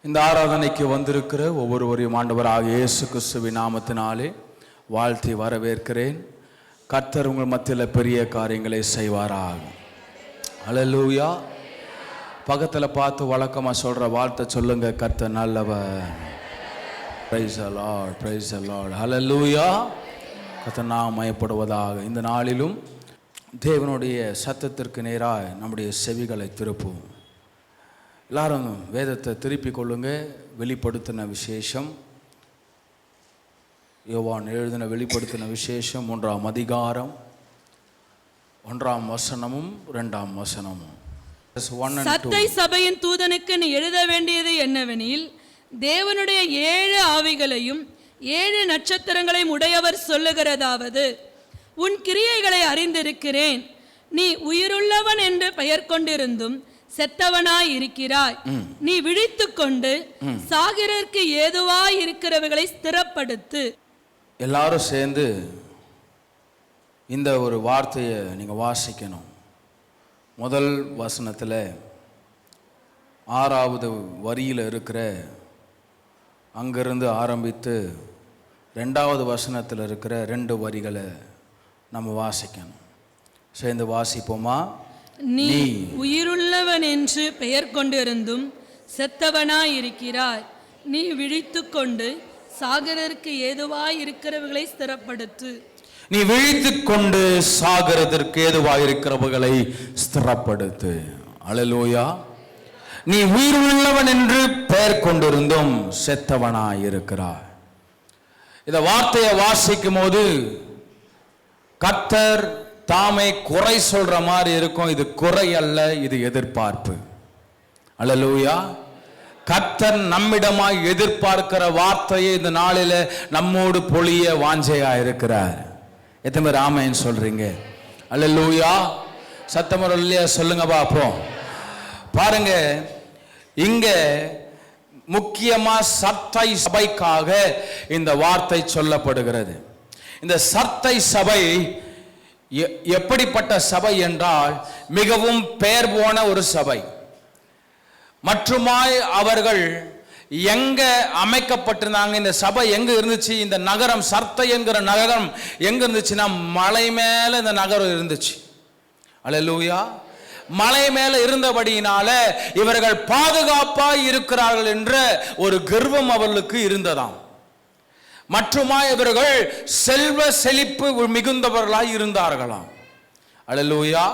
இந்த ஆராதனைக்கு வந்திருக்கிற ஒவ்வொருவரையும் ஆண்டவராக இயேசு கிறிஸ்துவின் நாமத்தினாலே வாழ்த்தி வரவேற்கிறேன். கர்த்தர் உங்கள் மத்தியில் பெரிய காரியங்களை செய்வாராக. அல்லேலூயா. பக்கத்தில் பார்த்து வழக்கமாக சொல்கிற வார்த்தை சொல்லுங்க, கர்த்தர் நல்லவர். Praise the lord, praise the lord. அல்லேலூயா. கர்த்தர் நாமம் மகிமைப்படுவதாக. இந்த நாளிலும் தேவனுடைய சத்தத்திற்கு நேராக நம்முடைய செவிகளை திருப்புவோம். எல்லாரும் வேதத்தை திருப்பிக் கொள்ளுங்க. வெளிப்படுத்தின விசேஷம், யோவான் எழுதின வெளிப்படுத்தின விசேஷம் 1ஆம் அதிகாரம் 1ஆம் வசனமும் 2ஆம் வசனமும். சத்தை சபையின் தூதனுக்கு நீ எழுத வேண்டியது என்னவெனில், தேவனுடைய 7 ஆவிகளையும் 7 நட்சத்திரங்களையும் உடையவர் சொல்லுகிறதாவது, உன் கிரியைகளை அறிந்திருக்கிறேன். நீ உயிருள்ளவன் என்று பெயர் கொண்டிருந்தும் செத்தவனாய் இருக்கிறாய். நீ விழித்துக் கொண்டு சாகிறதற்கு ஏதுவாய் இருக்கிறவர்களை ஸ்திரப்படுத்து. எல்லாரும் சேர்ந்து இந்த ஒரு வார்த்தையை நீங்க வாசிக்கணும். முதல் வசனத்தில் 6வது வரியில் இருக்கிற அங்கிருந்து ஆரம்பித்து 2வது வசனத்தில் இருக்கிற 2 வரிகளை நம்ம வாசிக்கணும். சேர்ந்து வாசிப்போமா? நீ உயிருள்ளவன் என்று பெயர் கொண்டிருந்தும் செத்தவனாய் இருக்கிறாய். நீ விழித்துக் கொண்டு சாகிறதற்கு ஏதுவாய் இருக்கிறவர்களை ஸ்திரப்படுத்து. நீ விழித்துக் கொண்டு சாகிறதற்கு ஏதுவாய் இருக்கிறவர்களை ஸ்திரப்படுத்து. அல்லேலூயா. நீ உயிருள்ளவன் என்று பெயர் கொண்டிருந்தும் செத்தவனாய் இருக்கிறாய். இந்த வார்த்தையை வாசிக்கும் போது கர்த்தர் தாமே குறை சொல்ற மாதிரி இருக்கும். இது குறை அல்ல, இது எதிர்பார்ப்பு. அல்லேலூயா. கர்த்தர் நம்மிடமாய் எதிர்பார்க்கிற வார்த்தையை இந்த நாளில நம்மோடு பொழிய வாஞ்சையா இருக்கிறார். எத்தனை பேர் ஆமென் சொல்றீங்க? அல்லேலூயா. சத்தமுறையா சொல்லுங்க பாப்போம். பாருங்க, இங்க முக்கியமா சர்த்தை சபைக்காக இந்த வார்த்தை சொல்லப்படுகிறது. இந்த சர்த்தை சபை எப்படிப்பட்ட சபை என்றால், மிகவும் பெயர் போன ஒரு சபை. மற்றுமாய் அவர்கள் எங்க அமைக்கப்பட்டிருந்தாங்க, இந்த சபை எங்க இருந்துச்சு, இந்த நகரம் சர்த்தை என்கிற நகரம் எங்க இருந்துச்சுன்னா மலை மேல இந்த நகரம் இருந்துச்சு. அல்லேலூயா. மலை மேல இருந்தபடியினால இவர்கள் பாதுகாப்பாய் இருக்கிறார்கள் என்ற ஒரு கர்வம் அவர்களுக்கு இருந்ததாம். மற்றுமாய் இவர்கள் செல்வ செழிப்பு மிகுந்தவர்களாய் இருந்தார்களாம். அல்லேலூயா.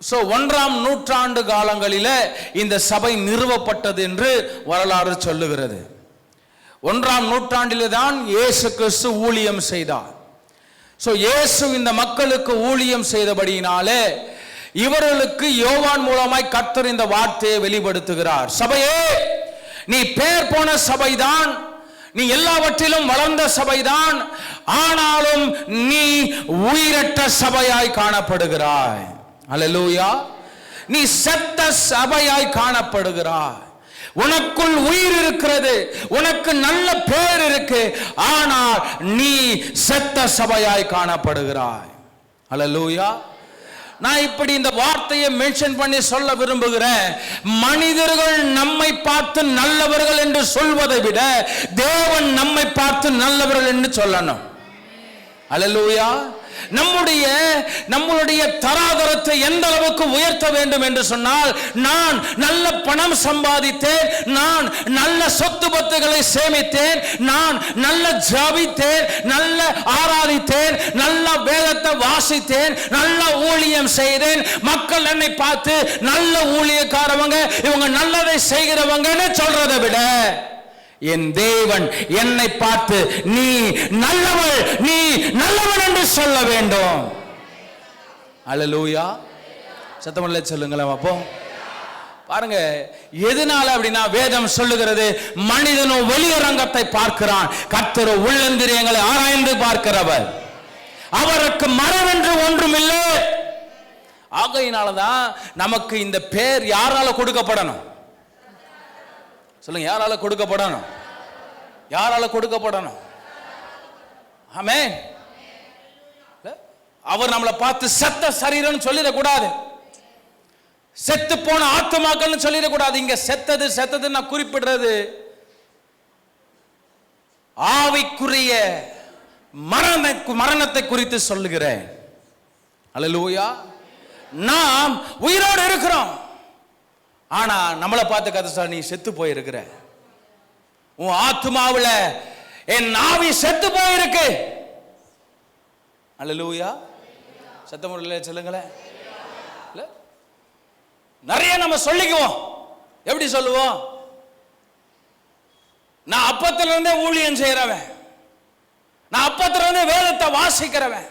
சோ 1ஆம் நூற்றாண்டு காலங்களில இந்த சபை நிறுவப்பட்டது என்று வரலாறு சொல்லுகிறது. 1ஆம் நூற்றாண்டிலே தான் இயேசு கிறிஸ்து ஊழியம் செய்தார். சோ இயேசு இந்த மக்களுக்கு ஊழியம் செய்தபடியினாலே இவர்களுக்கு யோவான் மூலமாய் கர்த்தர் இந்த வார்த்தையை வெளிப்படுத்துகிறார். சபையே, நீ பேர் போன சபைதான், நீ எல்லாவற்றிலும் வளர்ந்த சபைதான், ஆனாலும் நீ உயிரற்ற சபையாய் காணப்படுகிறாய். அல்லேலூயா. நீ செத்த சபையாய் காணப்படுகிறாய். உனக்குள் உயிர் இருக்கிறது, உனக்கு நல்ல பேர் இருக்கு, ஆனால் நீ செத்த சபையாய் காணப்படுகிறாய். அல்லேலூயா. நான் இப்படி இந்த வார்த்தையை மென்ஷன் பண்ணி சொல்ல விரும்புகிறேன். மனிதர்கள் நம்மை பார்த்து நல்லவர்கள் என்று சொல்வதை விட தேவன் நம்மை பார்த்து நல்லவர்கள் என்று சொல்லணும். அல்லேலூயா. நம்முடைய தராதரத்தை எந்த அளவுக்கு உயர்த்த வேண்டும் என்று சொன்னால், நான் நல்ல பணம் சம்பாதித்தேன், நான் நல்ல சொத்து பத்துகளை சேமித்தேன், நான் நல்ல ஜெபித்தேன், நல்ல ஆராதித்தேன், நல்ல வேதத்தை வாசித்தேன், நல்ல ஊழியம் செய்தேன், மக்கள் என்னை பார்த்து நல்ல ஊழியக்காரவங்க, இவங்க நல்லதை செய்கிறவங்கன்னு சொல்றதை விட என் தேவன் என்னை பார்த்து நீ நல்லவள், நீ நல்லவன் என்று சொல்ல வேண்டும். அல்லேலூயா. சத்தமில்லை சொல்லுங்களேன் அப்போ. பாருங்க, எதனால அப்படின்னா வேதம் சொல்லுகிறது, மனிதனோ வெளியரங்கத்தை பார்க்கிறான், கர்த்தரோ உள்ளந்திரியங்களை ஆராய்ந்து பார்க்கிறவர். அவருக்கு மறைவென்று ஒன்றும் இல்லை. ஆகையினாலதான் நமக்கு இந்த பேர் யாரால கொடுக்கப்படணும்? சொல்லுங்க, யாரால கொடுக்கப்படணும்? யாரால கொடுக்கப்படணும்? ஆமென். அவர் நம்மளை பார்த்து செத்த சரீரம் சொல்லிடக்கூடாது. செத்து போன ஆத்துமாக்கள்னு சொல்லிடக்கூடாது. இங்க செத்தது நான் குறிப்பிடுறது ஆவிக்குரிய மரணத்தை குறித்து சொல்லுகிறேன். அல்லேலூயா. நாம் உயிரோடு இருக்கிறோம், ஆனா நம்மளை பார்த்து கதை நீ செத்து போயிருக்கிற, உன் ஆத்துமாவுல என் ஆவி செத்து போயிருக்கு. அல்லேலூயா. சத்தமுள்ள சொல்லுங்களேன். நிறைய நம்ம சொல்லிக்குவோம். எப்படி சொல்லுவோம்? நான் அப்பத்துல இருந்தே ஊழியம் செய்யறவன், நான் அப்பத்துல இருந்தே வேதத்தை வாசிக்கிறவன்,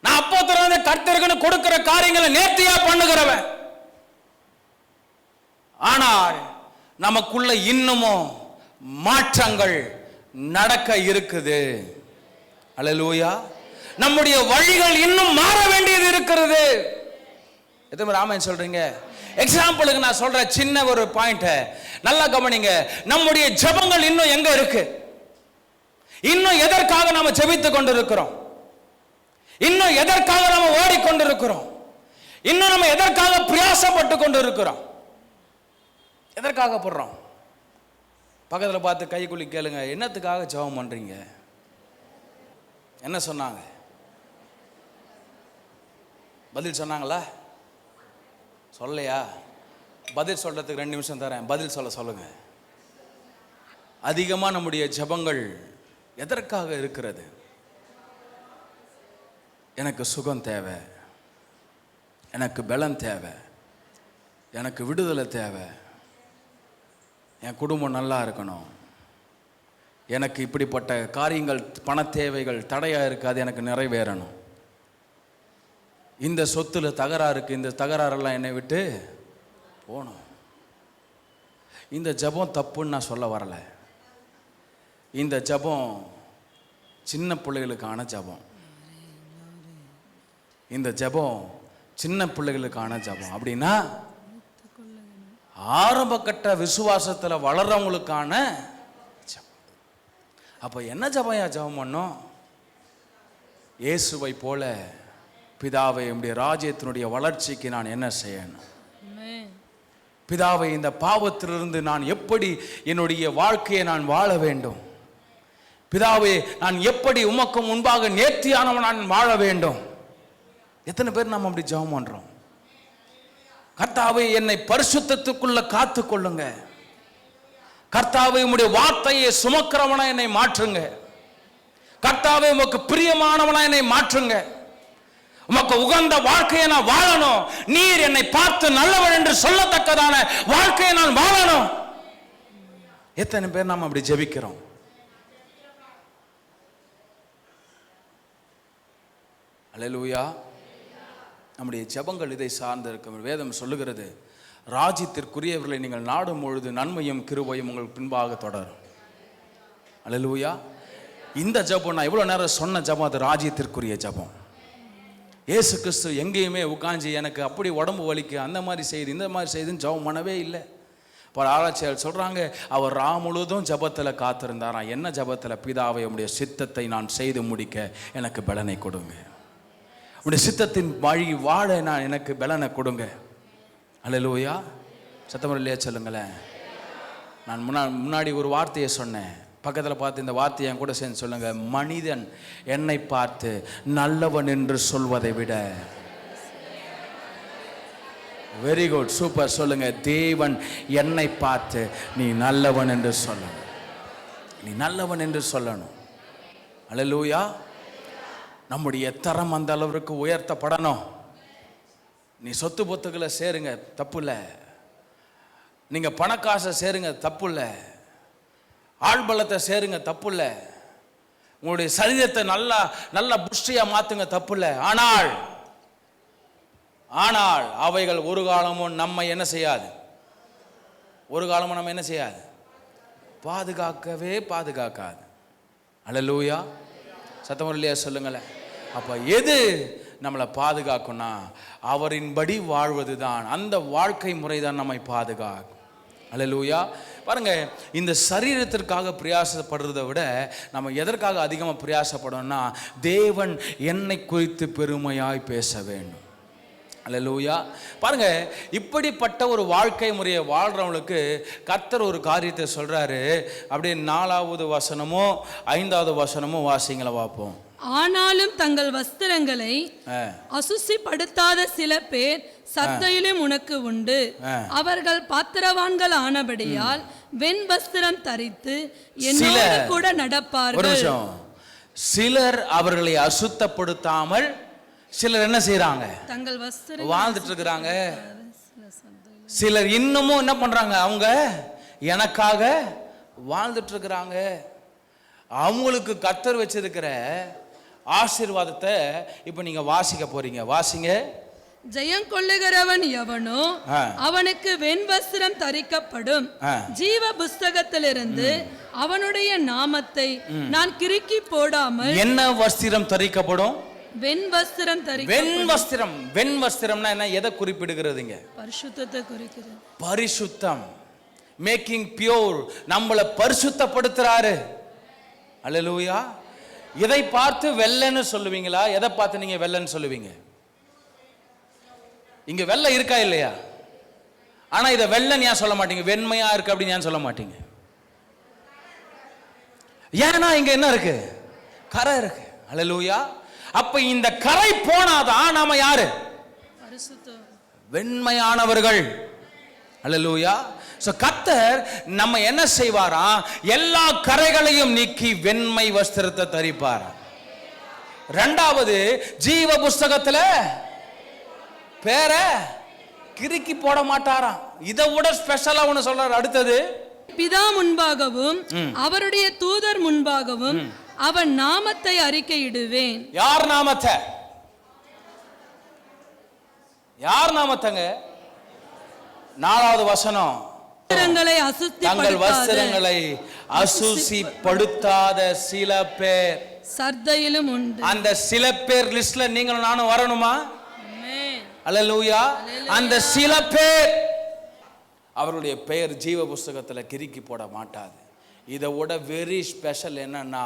நான் அப்பத்துல இருந்தே கர்த்தருக்கு கொடுக்கிற காரியங்களை நேர்த்தியா பண்ணுகிறவன். ஆனால் நமக்குள்ள இன்னமும் மாற்றங்கள் நடக்க இருக்குது. அல்லேலூயா. நம்முடைய வழிகள் இன்னும் மாற வேண்டியது இருக்கிறது. எத்தனை ராமன் சொல்றீங்க? எக்ஸாம்பிளுக்கு நான் சொல்ற சின்ன ஒரு பாயிண்ட் நல்லா கவனிங்க. நம்முடைய ஜெபங்கள் இன்னும் எங்க இருக்கு? இன்னும் எதற்காக நாம ஜெபித்துக் கொண்டிருக்கிறோம்? இன்னும் எதற்காக நாம ஓடிக்கொண்டிருக்கிறோம்? இன்னும் நம்ம எதற்காக பிரயாசப்பட்டு கொண்டிருக்கிறோம்? எதற்காக போடுறோம்? பக்கத்துல பார்த்து கைக்குள்ளி கேளுங்க, என்னத்துக்காக ஜெபம் பண்றீங்க? என்ன சொன்னாங்க? பதில் சொன்னாங்களா? சொல்லலையா? பதில் சொல்றதுக்கு 2 நிமிஷம் தரேன், பதில் சொல்லுங்க. அதிகமா நம்முடைய ஜெபங்கள் எதற்காக இருக்கிறது? எனக்கு சுகம் தேவை, எனக்கு பலம் தேவை, எனக்கு விடுதலை தேவை, என் குடும்பம் நல்லா இருக்கணும், எனக்கு இப்படிப்பட்ட காரியங்கள் பண தேவைகள் தடையா இருக்காது, எனக்கு நிறைவேறணும், இந்த சொத்துல தகராறு இருக்கு, இந்த தகராறெல்லாம் என்னை விட்டு போகணும். இந்த ஜெபம் தப்புன்னு நான் சொல்ல வரல. இந்த ஜெபம் சின்ன பிள்ளைகளுக்கான ஜெபம். இந்த ஜெபம் சின்ன பிள்ளைகளுக்கான ஜெபம். அப்படின்னா ஆரம்ப கட்ட விசுவாசத்துல வளர்றவங்களுக்கான ஜெபம். அப்ப என்ன ஜெபம் பண்ணோம்? இயேசுவை போல பிதாவை, என்னுடைய ராஜ்யத்தினுடைய வளர்ச்சிக்கு நான் என்ன செய்யணும்? பிதாவை, இந்த பாவத்திலிருந்து நான் எப்படி என்னுடைய வாழ்க்கையை நான் வாழ வேண்டும்? பிதாவை, நான் எப்படி உமக்கு முன்பாக நேர்த்தியானவன் நான் வாழ வேண்டும்? எத்தனை பேர் நாம் அப்படி ஜெபம் பண்றோம்? கர்த்தாவை, என்னை பரிசுத்தத்துக்குள்ள காத்து கொள்ளுங்க. கர்த்தாவை, உம்முடைய வார்த்தையை சுமக்கிறவனா என்னை மாற்றுங்க. கர்த்தாவை, உமக்கு பிரியமானவனா என்னை மாற்றுங்க. உமக்கு உகந்த வாழ்க்கையை நான் வாழணும். நீர் என்னை பார்த்து நல்லவன் என்று சொல்லத்தக்கதான வாழ்க்கையை நான் வாழணும். எத்தனை பேர் நாம் அப்படி ஜெபிக்கிறோம்? அல்லேலூயா. நம்முடைய ஜெபங்கள் இதை சார்ந்து இருக்கும். வேதம் சொல்லுகிறது, ராஜ்யத்திற்குரியவர்களை நீங்கள் நாடும் பொழுது நன்மையும் கிருபையும் உங்களுக்கு பின்பாக தொடரும். அல்லேலூயா. இந்த ஜெபம் நான் இவ்வளவு நேரம் சொன்ன ஜெபம், அது ராஜ்யத்திற்குரிய ஜெபம். இயேசு கிறிஸ்து எங்கேயுமே உட்காந்து எனக்கு அப்படி உடம்பு வலிக்கு, அந்த மாதிரி செய்து இந்த மாதிரி செய்துன்னு ஜெபம் பண்ணவே இல்லை. பல ஆராய்ச்சியாளர் சொல்றாங்க, அவர் முழுதும் ஜெபத்தில் காத்திருந்தாராம். என்ன ஜெபத்தில்? பிதாவை, உம்முடைய சித்தத்தை நான் செய்து முடிக்க எனக்கு பலனை கொடுங்க, உடைய சித்தத்தின் வழி வாழ நான் எனக்கு பலனை கொடுங்க. அல்லேலூயா. சத்தம் இல்லையா? சொல்லுங்களேன். நான் முன்னாடி ஒரு வார்த்தையை சொன்னேன், பக்கத்தில் பார்த்து இந்த வார்த்தையை என் கூட சேர்ந்து சொல்லுங்க. மனிதன் என்னை பார்த்து நல்லவன் என்று சொல்வதை விட, வெரி குட், சூப்பர், சொல்லுங்க. தேவன் என்னை பார்த்து நீ நல்லவன் என்று சொல்லணும். நீ நல்லவன் என்று சொல்லணும். அல்லேலூயா. நம்முடைய தரம் அந்த அளவிற்கு உயர்த்தப்படணும். நீ சொத்து பொத்துக்களை சேருங்க, தப்பு இல்லை. நீங்க பணக்காசை சேருங்க, தப்பு இல்லை. ஆழ்பலத்தை சேருங்க, தப்பு இல்லை. உங்களுடைய சரீரத்தை நல்லா நல்லா புஷ்டியா மாத்துங்க, தப்பு இல்லை. ஆனால் அவைகள் ஒரு காலமும் நம்ம என்ன செய்யாது? ஒரு காலமும் நம்ம என்ன செய்யாது? பாதுகாக்காது. அல்லேலூயா. சத்தம் இல்லையா? சொல்லுங்களேன். அப்ப எது நம்மளை பாதுகாக்கும்னா, அவரின்படி வாழ்வது தான். அந்த வாழ்க்கை முறை தான் நம்மை பாதுகாக்கும். அல்லேலூயா. பாருங்க, இந்த சரீரத்திற்காக பிரயாசப்படுறதை விட நம்ம எதற்காக அதிகமாக பிரயாசப்படணும்னா, தேவன் என்னை குறித்து பெருமையாய் பேச வேண்டும். அல்லேலூயா. பாருங்க, இப்படிப்பட்ட ஒரு வாழ்க்கை முறையை வாழ்றவங்களுக்கு கர்த்தர் ஒரு காரியத்தை சொல்றாரு. அப்படியே 4வது வசனமோ 5வது வசனமோ வாசிங்கள பார்ப்போம். ஆனாலும் தங்கள் வஸ்திரங்களை அசுசிப்படுத்தாத சில பேர் சத்தையிலும் உனக்கு உண்டு. அவர்கள் பாத்திரவான்கள் ஆனபடியால் வெண் வஸ்திரம் தரித்து என்னோடு கூட நடப்பார்கள். சிலர் அவர்களை அசுத்தப்படுத்தாமல் சிலர் என்ன செய்யறாங்க? தங்கள் வஸ்திரம் வாழ்ந்துட்டு இருக்கிறாங்க. சிலர் இன்னமும் என்ன பண்றாங்க? அவங்க எனக்காக வாழ்ந்துட்டு இருக்கிறாங்க. அவங்களுக்கு கர்த்தர் வச்சிருக்கிற ஆசீர்வாதத்தை இப்ப நீங்க வாசிக்க போறீங்க. வாசிங்க. ஜெயம் கொள்ளுகிறவன் எவனோ அவனுக்கு வெண் வஸ்திரம் தரிக்கப்படும். ஜீவ புஸ்தகத்திலிருந்து அவனுடைய நாமத்தை நான் கிறுக்கி போடாமல். என்ன வஸ்திரம் தரிக்கப்படும்? வெண் வஸ்திரம் தரிக்கப்படும். வெண் வஸ்திரம். வெண் வஸ்திரம்னா என்ன? எதை குறிப்பிடுகிறதுங்க? பரிசுத்தத்தை குறிக்கிறது. பரிசுத்தம், மேக்கிங் பியூர், நம்மளை பரிசுத்தப்படுத்துறாரு. அல்லேலூயா. இதை பார்த்து வெள்ளைன்னு சொல்லுவீங்களா? எதை பார்த்து நீங்க வெள்ளைன்னு சொல்லுவீங்க? இங்க வெள்ளை இருக்கா இல்லையா? ஆனா இதை வெள்ளைன்னு ஏன் சொல்ல மாட்டீங்க? வெண்மையா இருக்கு அப்படின்னு ஏன் சொல்ல மாட்டீங்க? ஏன்னா இங்க என்ன இருக்கு? கரை இருக்கு. அல்லேலூயா. அப்ப இந்த கரை போனாதான் நாம யாரு? வெண்மையானவர்கள். அல்லேலூயா. கர்த்தர் நம்ம என்ன செய்வாரா? எல்லா கரைகளையும் நீக்கி வெண்மை வஸ்திரத்தை தரிப்பார். 2வது, ஜீவ புஸ்தகத்துல பேரை கிறுக்கி போட மாட்டாராம். இதை விட ஸ்பெஷலா ஒன்னு சொல்றாரு. அடுத்தது, பிதா முன்பாகவும் அவருடைய தூதர் முன்பாகவும் அவன் நாமத்தை அறிக்கையிடுவேன். யார் நாமத்தை? யார் நாமத்தங்க? 4வது வசனம். தங்கள் வஸ்திரங்களை அசுசிப்படுத்தாத சில பேர் சர்தையிலும் உண்டு. அந்த சில பேர் லிஸ்ட்ல நீங்களும் நானும் வரணுமா? அல்லேலூயா. அந்த சில பேர் அவருடைய பெயர் ஜீவ புஸ்தகத்தில் கிறுக்கி போட மாட்டாது. இதை விட வெரி ஸ்பெஷல் என்னன்னா,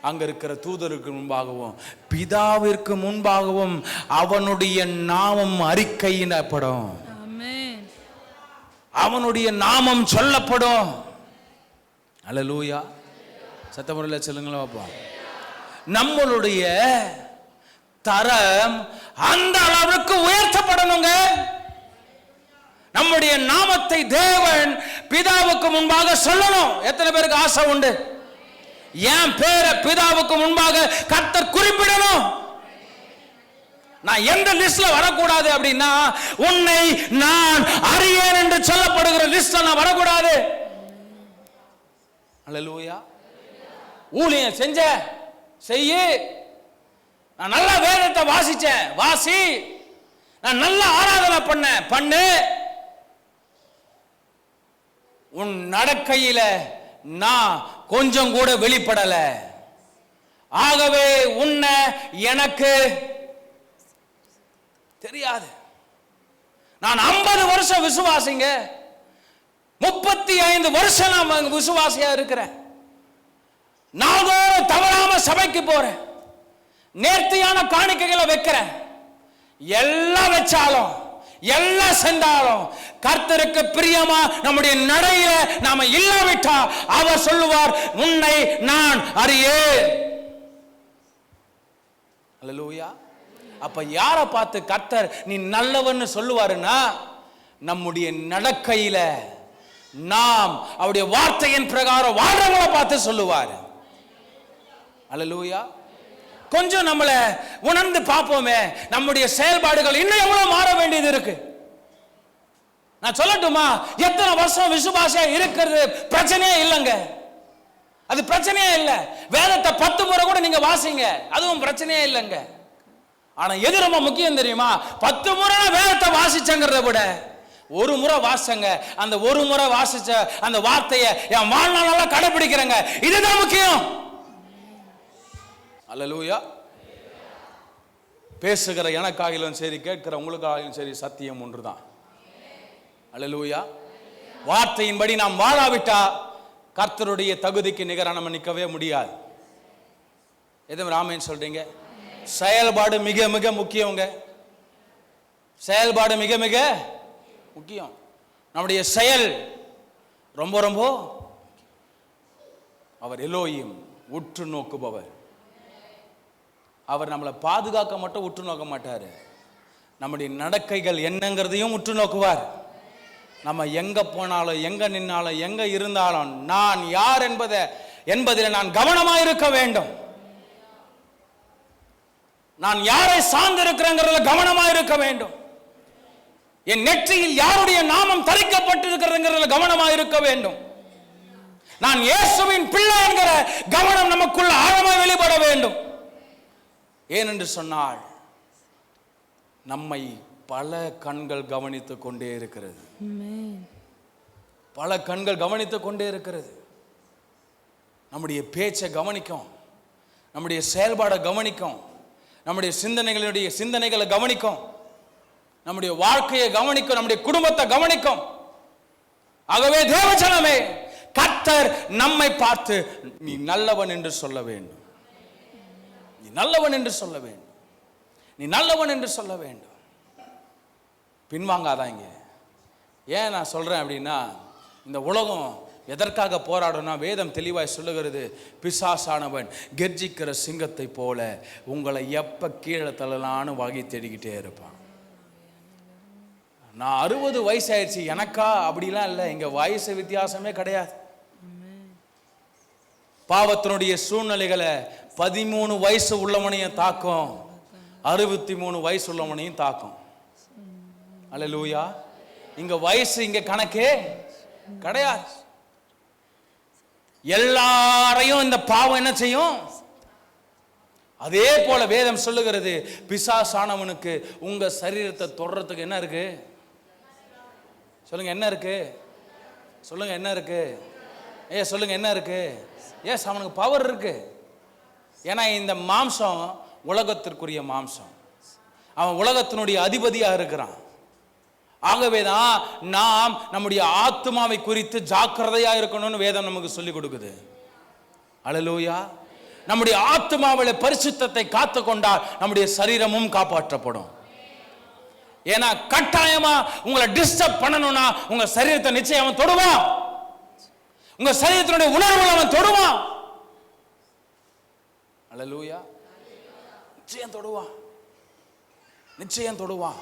அங்க இருக்கிற தூதருக்கு முன்பாகவும் பிதாவிற்கு முன்பாகவும் அவனுடைய நாமம் அறிக்கையிடப்படும். அவனுடைய நாமம் சொல்லப்படும். அல்லேலூயா. சத்தமுறையில் சொல்லுங்களா பாப்பா. நம்மளுடைய தரம் அந்த அளவுக்கு உயர்த்தப்படணுங்க. நம்முடைய நாமத்தை தேவன் பிதாவுக்கு முன்பாக சொல்லணும். எத்தனை பேருக்கு ஆசை உண்டு? என் பேரை பிதாவுக்கு முன்பாக கர்த்தர் குறிப்பிடணும். நான் எந்த லிஸ்ட்ல வரக்கூடாது அப்படின்னா, உன்னை நான் அறியேன் என்று சொல்லப்படுகிற லிஸ்ட்ல நான் வரக்கூடாது. அல்லேலூயா. ஊழியம் செஞ்ச செய்ய, நான் நல்ல வேதத்தை வாசிச்சேன் வாசி, நான் நல்ல ஆராதனை பண்ணு. உன் நடக்கையில நான் கொஞ்சம் கூட வெளிப்படல. ஆகவே உன்னை எனக்கு தெரியாது. நான் 50 வருஷம் விசுவாசிங்க, 35 வருஷம் நான் விசுவாசியா இருக்கிறேன். நாள்தோறும் தவறாம சபைக்கு போறேன், நேர்த்தியான காணிக்கைகளை வைக்கிறேன். எல்லாம் வச்சாலும் எல்லாம் சென்றாலும் கர்த்தருக்கு பிரியமா நம்முடைய நடையில நாம இல்லாவிட்டா அவர் சொல்லுவார், உன்னை நான் அறியேன். அல்லேலூயா. அப்ப யாரை பார்த்து கர்த்தர் நீ நல்லவன்னு சொல்லுவாருன்னா, நம்முடைய நடக்கையில நாம் அவருடைய வார்த்தையின் பிரகாரம் வாழ்றவங்களை பார்த்து சொல்லுவார். அல்லேலூயா. கொஞ்சம் நம்மளை உணர்ந்து பார்ப்போமே, நம்முடைய செயல்பாடுகள் இன்னும் எவ்வளவு மாற வேண்டியது இருக்கு. நான் சொல்லட்டுமா, எத்தனை வருஷம் விசுவாசியா இருக்கிறது பிரச்சனையே இல்லைங்க. அது பிரச்சனையே இல்லை. வேதத்தை 10 முறை கூட நீங்க வாசிங்க, அதுவும் பிரச்சனையே இல்லைங்க. ஆனா எது ரொம்ப முக்கியம் தெரியுமா? 10 முறை வேதத்தை வாசிச்சங்கிறத விட ஒரு முறை வாசங்க, அந்த ஒரு முறை வாசிச்ச அந்த வார்த்தையை என் வாழ்நாள கடைபிடிக்கிறேங்க, இதுதான் முக்கியம். அல்லேலூயா. பேசுகிற எனக்காகிலும் சரி, கேட்கிற உங்களுக்காகிலும் சரி, சத்தியம் ஒன்றுதான். அல்லேலூயா. வார்த்தையின்படி நாம் வாழாவிட்டா கர்த்தருடைய தகுதிக்கு நிகராக நம்ம நிற்கவே முடியாது. எதுவும் ராமேன்னு சொல்றீங்க? செயல்பாடு மிக மிக முக்கியங்க. செயல்பாடு மிக மிக முக்கியம். நம்முடைய செயல் ரொம்ப ரொம்ப. அவர் எலோஹிம், உற்று நோக்குபவர். அவர் நம்மளை பாதுகாக்க மட்டும் உற்று நோக்க மாட்டாரு, நம்முடைய நடக்கைகள் என்னங்கிறதையும் உற்று நோக்குவார். நம்ம எங்க போனாலும், எங்க நின்னாலும், எங்க இருந்தாலும் நான் யார் என்பதில் நான் கவனமாக இருக்க வேண்டும். நான் யாரை சார்ந்திருக்கிறேங்கிறதுல கவனமாக இருக்க வேண்டும். என் நெற்றியில் யாருடைய நாமம் தரிக்கப்பட்டிருக்கிறதுங்கிறதுல கவனமாக இருக்க வேண்டும். நான் இயேசுவின் பிள்ளை என்கிற கவனம் நமக்குள்ள ஆழமாக வெளிப்பட வேண்டும். ஏனென்று சொன்னால் நம்மை பல கண்கள் கவனித்துக் கொண்டே இருக்கிறது. பல கண்கள் கவனித்துக் கொண்டே இருக்கிறது. நம்முடைய பேச்சை கவனிக்கும், நம்முடைய செயல்பாடை கவனிக்கும், நம்முடைய சிந்தனைகளை கவனிக்கும், நம்முடைய வாழ்க்கையை கவனிக்கும், நம்முடைய குடும்பத்தை கவனிக்கும். ஆகவே தேவஜனமே, கர்த்தர் நம்மை பார்த்து நீ நல்லவன் என்று சொல்ல வேண்டும். நீ நல்லவன் என்று சொல்ல வேண்டும். நீ நல்லவன் என்று சொல்ல வேண்டும். பின்வாங்காதாங்க. ஏன் நான் சொல்றேன் அப்படின்னா, இந்த உலகம் எதற்காக போராடணும்னா, வேதம் தெளிவாய் சொல்லுகிறது, பிசாசானவன் கெர்ஜிக்கிற சிங்கத்தை போல உங்களை எப்ப கீழே தள்ளலான்னு வகை தேடிக்கிட்டே இருப்பான். நான் 60 வயசு ஆயிடுச்சு, எனக்கா அப்படிலாம் இல்லை. இங்க வயசு வித்தியாசமே கிடையாது. பாவத்தினுடைய சூழ்நிலைகளை 13 வயசு உள்ளவனையும் தாக்கும், 63 வயசு உள்ளவனையும் தாக்கும். அல்லேலூயா. இங்க வயசு இங்க கணக்கே கிடையாது. எல்லாரையும் இந்த பாவம் என்ன செய்யும்? அதே போல வேதம் சொல்லுகிறது, பிசாசானவனுக்கு உங்க சரீரத்தை தொடறதுக்கு என்ன இருக்கு? சொல்லுங்க, என்ன இருக்கு? சொல்லுங்க, என்ன இருக்கு? சொல்லுங்க, என்ன இருக்கு? அவனுக்கு பவர் இருக்கு. ஏன்னா இந்த மாம்சம் உலகத்திற்குரிய மாம்சம். அவன் உலகத்தினுடைய அதிபதியாக இருக்கிறான். ஆகவேதான் நாம் நம்முடைய ஆத்துமாவை குறித்து ஜாக்கிரதையா இருக்கணும்னு வேதம் நமக்கு சொல்லிக் கொடுக்குது. அல்லேலூயா. நம்முடைய ஆத்துமாவிலே பரிசுத்தத்தை காத்து கொண்டால் நம்முடைய சரீரமும் காப்பாற்றப்படும். ஏன்னா கட்டாயமா உங்களை டிஸ்டர்ப் பண்ணணும்னா உங்க சரீரத்தை நிச்சயம் அவன் தொடுவான். உங்க சரீரத்தினுடைய உணர்வுகள் அவன் தொடுவான். அல்லேலூயா. நிச்சயம் தொடுவான், நிச்சயம் தொடுவான்.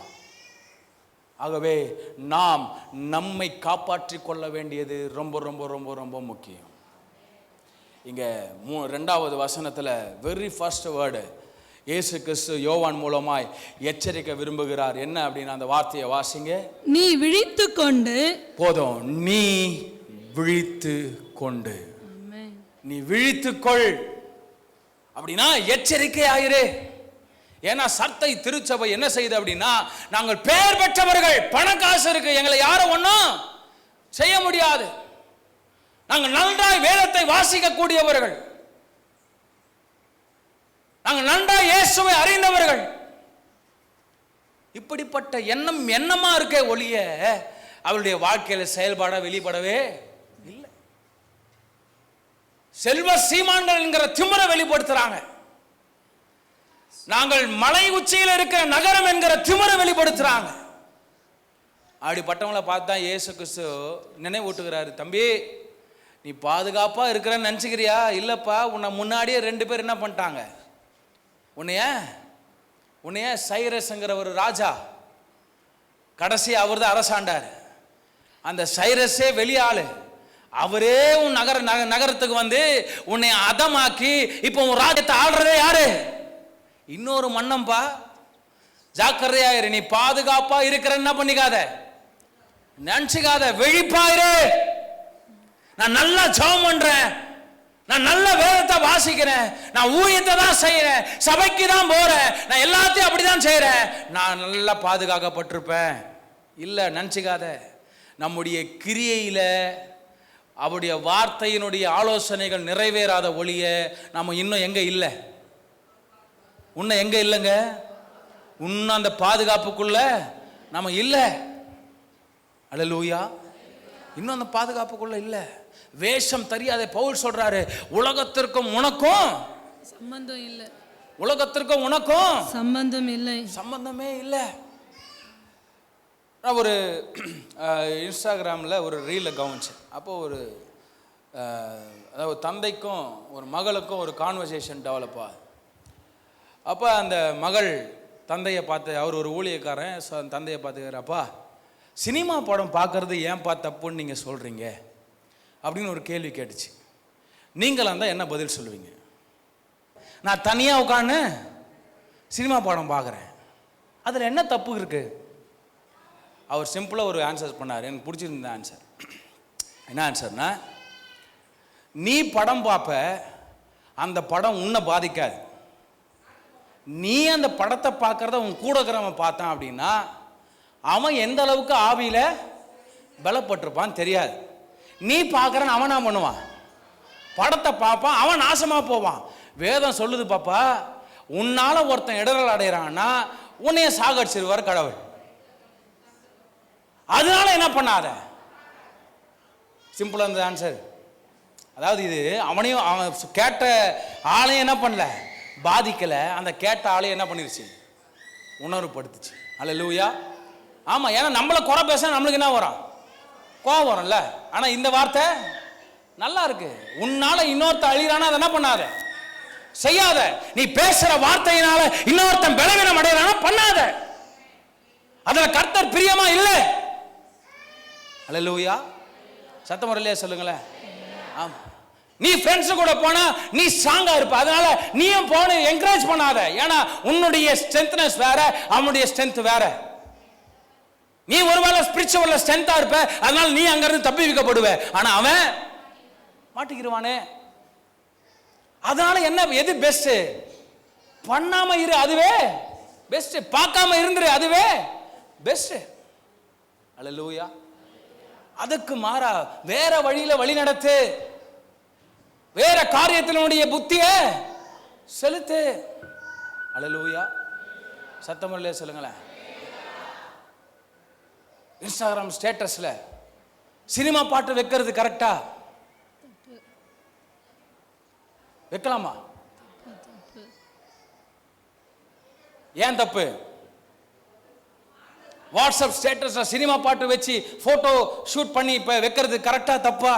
ஆகவே நாம் நம்மை காப்பாற்றிக் கொள்ள வேண்டியது ரொம்ப ரொம்ப ரொம்ப ரொம்ப முக்கியம். இங்க 2வது வசனத்துல வெரி ஃபர்ஸ்ட் வேர்டு இயேசு கிறிஸ்து யோவான் மூலமாய் எச்சரிக்க விரும்புகிறார். என்ன அப்படின்னா, அந்த வார்த்தையை வாசிங்க. நீ விழித்து கொண்டு. போதும், நீ விழித்து கொண்டு. நீ விழித்துக்கொள் அப்படின்னா எச்சரிக்கை ஆயிரு. ஏன்னா சர்த்தை திருச்சபை என்ன செய்யுது அப்படின்னா, நாங்கள் பெயர் பெற்றவர்கள், பணக்காசு இருக்கு, எங்களை யாரும் ஒன்றும் செய்ய முடியாது, நாங்கள் நன்றாய் வேதத்தை வாசிக்க கூடியவர்கள், நாங்கள் நன்றாய் இயேசுவை அறிந்தவர்கள், இப்படிப்பட்ட எண்ணமா இருக்கே ஒழிய அவருடைய வாழ்க்கையில செயல்பாட வெளிப்படவே இல்லை. செல்வ சீமான்கள் என்கிற திமிரை வெளிப்படுத்துறாங்க. நாங்கள் மலை உச்சியில் இருக்கிற நகரம் என்கிற திமிரை வெளிப்படுத்துறாங்க. அப்படிப்பட்டவங்களை பார்த்தா இயேசு கிறிஸ்து நினைவூட்டுகிறாரு, தம்பி நீ பாதுகாப்பா இருக்கிறன்னு நினைச்சுக்கிறியா? இல்லப்பா, உன்னை முன்னாடியே 2 பேர் என்ன பண்ணிட்டாங்க, உன்னைய சைரஸ்ங்கிற ஒரு ராஜா, கடைசி அவர் தான் அரசாண்டார். அந்த சைரஸே வெளியாளு, அவரே உன் நகரத்துக்கு வந்து உன்னை அதமாக்கி இப்போ உன் ராஜ்யத்தை ஆள்றதே யாரு? இன்னொரு மன்னம்பா. ஜாக்கிரதையாயிரு. நீ பாதுகாப்பா இருக்கிற என்ன பண்ணிக்காத, நினைச்சுக்காத, விழிப்பாயிரு. நான் நல்லா ஜெபம் பண்றேன், நான் நல்ல வேதத்தை வாசிக்கிறேன், நான் ஊழியத்தை தான் செய்யறேன், சபைக்கு தான் போறேன், நான் எல்லாத்தையும் அப்படிதான் செய்யறேன், நான் நல்லா பாதுகாக்கப்பட்டிருப்பேன். இல்ல, நினைச்சுக்காத. நம்முடைய கிரியையில அவருடைய வார்த்தையினுடைய ஆலோசனைகள் நிறைவேறாத ஒழிய நம்ம இன்னும் எங்க இல்லை? உன்னை எங்க இல்லைங்க? உன்ன அந்த பாதுகாப்புக்குள்ள நம்ம இல்லை. அல்லேலூயா. இன்னும் அந்த பாதுகாப்புக்குள்ள இல்லை. வேஷம் தெரியாத பவுல் சொல்றாரு, உலகத்திற்கும் உனக்கும் சம்பந்தம் இல்லை. உலகத்திற்கும் உனக்கும் சம்பந்தம் இல்லை. சம்பந்தமே இல்லை. நான் ஒரு இன்ஸ்டாகிராமில் ஒரு ரீலை கவனித்தேன். அப்போது ஒரு அதாவது தந்தைக்கும் ஒரு மகளுக்கும் ஒரு கான்வர்சேஷன் டெவலப் ஆகுது. அப்போ அந்த மகள் தந்தையை பார்த்து, அவர் ஒரு ஊழியக்காரன், ஸோ அந்த தந்தையை பார்த்துக்கிறப்பா, சினிமா படம் பார்க்குறது ஏன்பா தப்புன்னு நீங்கள் சொல்கிறீங்க அப்படின்னு ஒரு கேள்வி கேட்டுச்சு. நீங்களாக இருந்தால் என்ன பதில் சொல்லுவீங்க? நான் தனியாக உட்காந்து சினிமா படம் பார்க்குறேன், அதில் என்ன தப்பு இருக்குது? அவர் சிம்பிளாக ஒரு ஆன்சர் பண்ணார். எனக்கு பிடிச்சிருந்த ஆன்சர். என்ன ஆன்சர்னா, நீ படம் பார்ப்ப, அந்த படம் உன்னை பாதிக்காது. நீ அந்த படத்தை பார்க்கறத உன் கூட இருக்கிறவன் பார்த்தான் அப்படின்னா அவன் எந்த அளவுக்கு ஆவியில் பலப்பட்டிருப்பான்னு தெரியாது. நீ பார்க்குறன்னு அவன் என்ன பண்ணுவான்? படத்தை பார்ப்பான், அவன் நாசமாக போவான். வேதம் சொல்லுது பாப்பா, உன்னால் ஒருத்தன் இடரல் அடைகிறான்னா உன்னைய சாகடிச்சிருவார் கடவுள். அதனால என்ன பண்ணாத. சிம்பிளாக இருந்தது ஆன்சர். அதாவது இது அவனையும் அவன் கேட்ட ஆளையும் என்ன பண்ணல, பாதிக்கலை. அந்த கேட்ட ஆளையும் என்ன பண்ணிருச்சு, உணர்வுபடுத்துச்சு. அல்லேலூயா. ஆமாம், ஏன்னா நம்மளை குறை பேச நம்மளுக்கு என்ன வரும், கோவம் வரும்ல. ஆனால் இந்த வார்த்தை நல்லா இருக்கு. உன்னால இன்னொருத்த அழிகிறானா அதை என்ன பண்ணாத, செய்யாத. நீ பேசுற வார்த்தையினால இன்னொருத்தன் பலவீனம் அடைகிறானா பண்ணாத. அதுல கர்த்தர் பிரியமா இல்லை. அல்லேலூயா. சத்தம் வரலையா சொல்லுங்களேன். ஆமா, நீ ஃப்ரெண்ட்ஸ் கூட போனா நீ ஸ்ட்ராங்கா இருப்ப, அதனால நீயும் போன என்கரேஜ் பண்ணாத. ஏன்னா உன்னுடைய ஸ்ட்ரென்த்னஸ் வேற, அவனுடைய ஸ்ட்ரென்த் வேற. நீ ஒருவேளை ஸ்பிரிச்சுவல்ல ஸ்ட்ரென்த்தா இருப்ப, அதனால நீ அங்க இருந்து தப்பி வைக்கப்படுவ. ஆனா அவன் மாட்டிக்கிடுவானே. அதனால என்ன, எது பெஸ்ட்? பண்ணாம இரு, அதுவே பெஸ்ட். பார்க்காம இருந்துரு, அதுவே பெஸ்ட். அல்லேலூயா. அதுக்கு மாறா வேற வழியில வழி நடத்து, வேற காரியத்தினுடைய புத்திய செலுத்து. அல்லேலூயா. சத்தமில்லையே சொல்லுங்களேன். இன்ஸ்டாகிராம் ஸ்டேட்டஸ்ல சினிமா பாட்டு வைக்கிறது கரெக்டா? வைக்கலாமா? ஏன் தப்பு? வாட்ஸ்அப் ஸ்டேட்டஸ்ல சினிமா பாட்டு வச்சு போட்டோ ஷூட் பண்ணி இப்ப வைக்கிறது கரெக்டா தப்பா?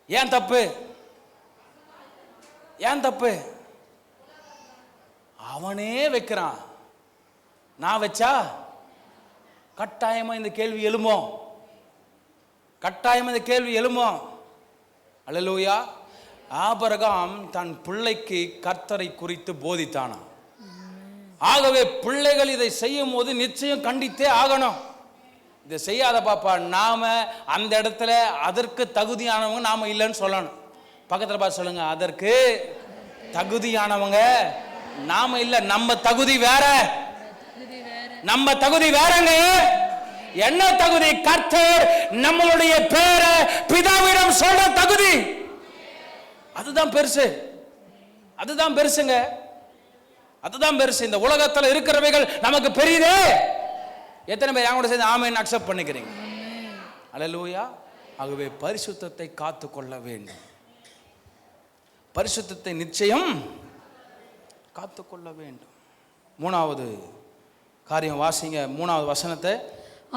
ஏன் தப்பு? ஏன் தப்பு? அவனே வைக்கிறான், நான் வச்சா கட்டாயமா இந்த கேள்வி எழும்போம். கட்டாயமா இந்த கேள்வி எழும்போம். அல்லேலூயா. ஆபிரகாம் தன் பிள்ளைக்கு கர்த்தரை குறித்து போதித்தானா. ஆகவே பிள்ளைகள் இதை செய்யும் போது நிச்சயம் கண்டித்தே ஆகணும். இதை செய்யாத பாப்பா, நாம அந்த இடத்துல அதற்கு தகுதியானவங்க நாம இல்லைன்னு சொல்லணும். பக்கத்துல பார்த்து சொல்லுங்க, அதற்கு தகுதியானவங்க நாம இல்ல, நம்ம தகுதி வேற. நம்ம தகுதி வேறங்க. என்ன தகுதி? கர்த்தர் நம்மளுடைய பேரை பிதாவிடம் சொல்ற தகுதி. அதுதான் பெருசு. அதுதான் பெருசுங்க. அதுதான் பெருசு. இந்த உலகத்தில் இருக்கிறவைகள் நமக்கு பெரியதே. எத்தனை பேர் கூட சேர்ந்து ஆமென் அக்செப்ட் பண்ணிக்கிறீங்க? அல்லேலூயா. ஆகவே பரிசுத்தத்தை காத்து கொள்ள வேண்டும். பரிசுத்தத்தை நிச்சயம் காத்து கொள்ள வேண்டும். மூணாவது காரியம் வாசிங்க, மூணாவது வசனத்தை.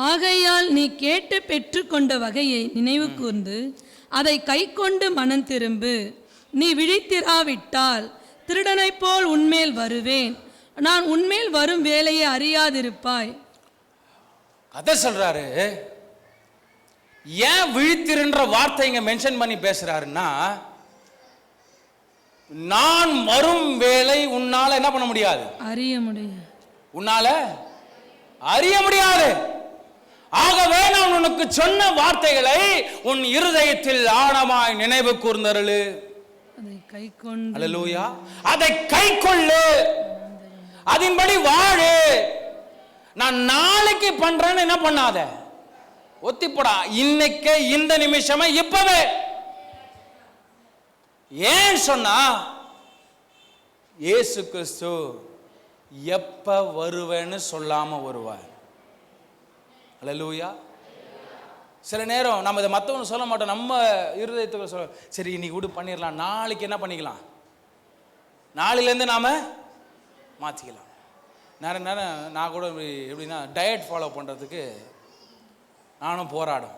ஆகையால் நீ கேட்டு பெற்றுக்கொண்ட வகையை நினைவு கூர்ந்து அதை கை கொண்டு மனம் திரும்பு. நீ விழித்திராவிட்டால் திருடனை போல் உன்மேல் வருவேன், நான் உன்மேல் வரும் வேலையை அறியாதிருப்பாய். அதை சொல்றாரு. ஏன் விழித்திருன்ற வார்த்தை இங்க மென்ஷன் பண்ணி பேசுறாருன்னா, நான் வரும் வேலை உன்னால என்ன பண்ண முடியாது, அறிய முடியாது. உன்னால அறிய முடியாது. ஆகவே நான் உனக்கு சொன்ன வார்த்தைகளை உன் இருதயத்தில் ஆழமாய் நினைவு கூர்ந்தருளு. அதை கை கொண்டு. அல்லேலூயா. அதை கை கொள்ளு, அதன்படி வாழு. நான் நாளைக்கு பண்றேன்னு என்ன பண்ணாத, ஒத்திப்படா. இன்னைக்கு இந்த நிமிஷமே இப்பவே. ஏன் சொன்னா, இயேசு கிறிஸ்து எப்ப வருவேன்னு சொல்லாம வருவார். அல்லேலூயா. சில நேரம் நம்ம இதை மற்றவங்க சொல்ல மாட்டோம், நம்ம இருதயத்துக்கு சொல்ல, சரி இன்னைக்கு கூட பண்ணிடலாம், நாளைக்கு என்ன பண்ணிக்கலாம், நாளையிலேருந்து நாம மாற்றிக்கலாம். நிறைய நேரம் நான் கூட எப்படின்னா டயட் ஃபாலோ பண்ணுறதுக்கு நானும் போராடும்.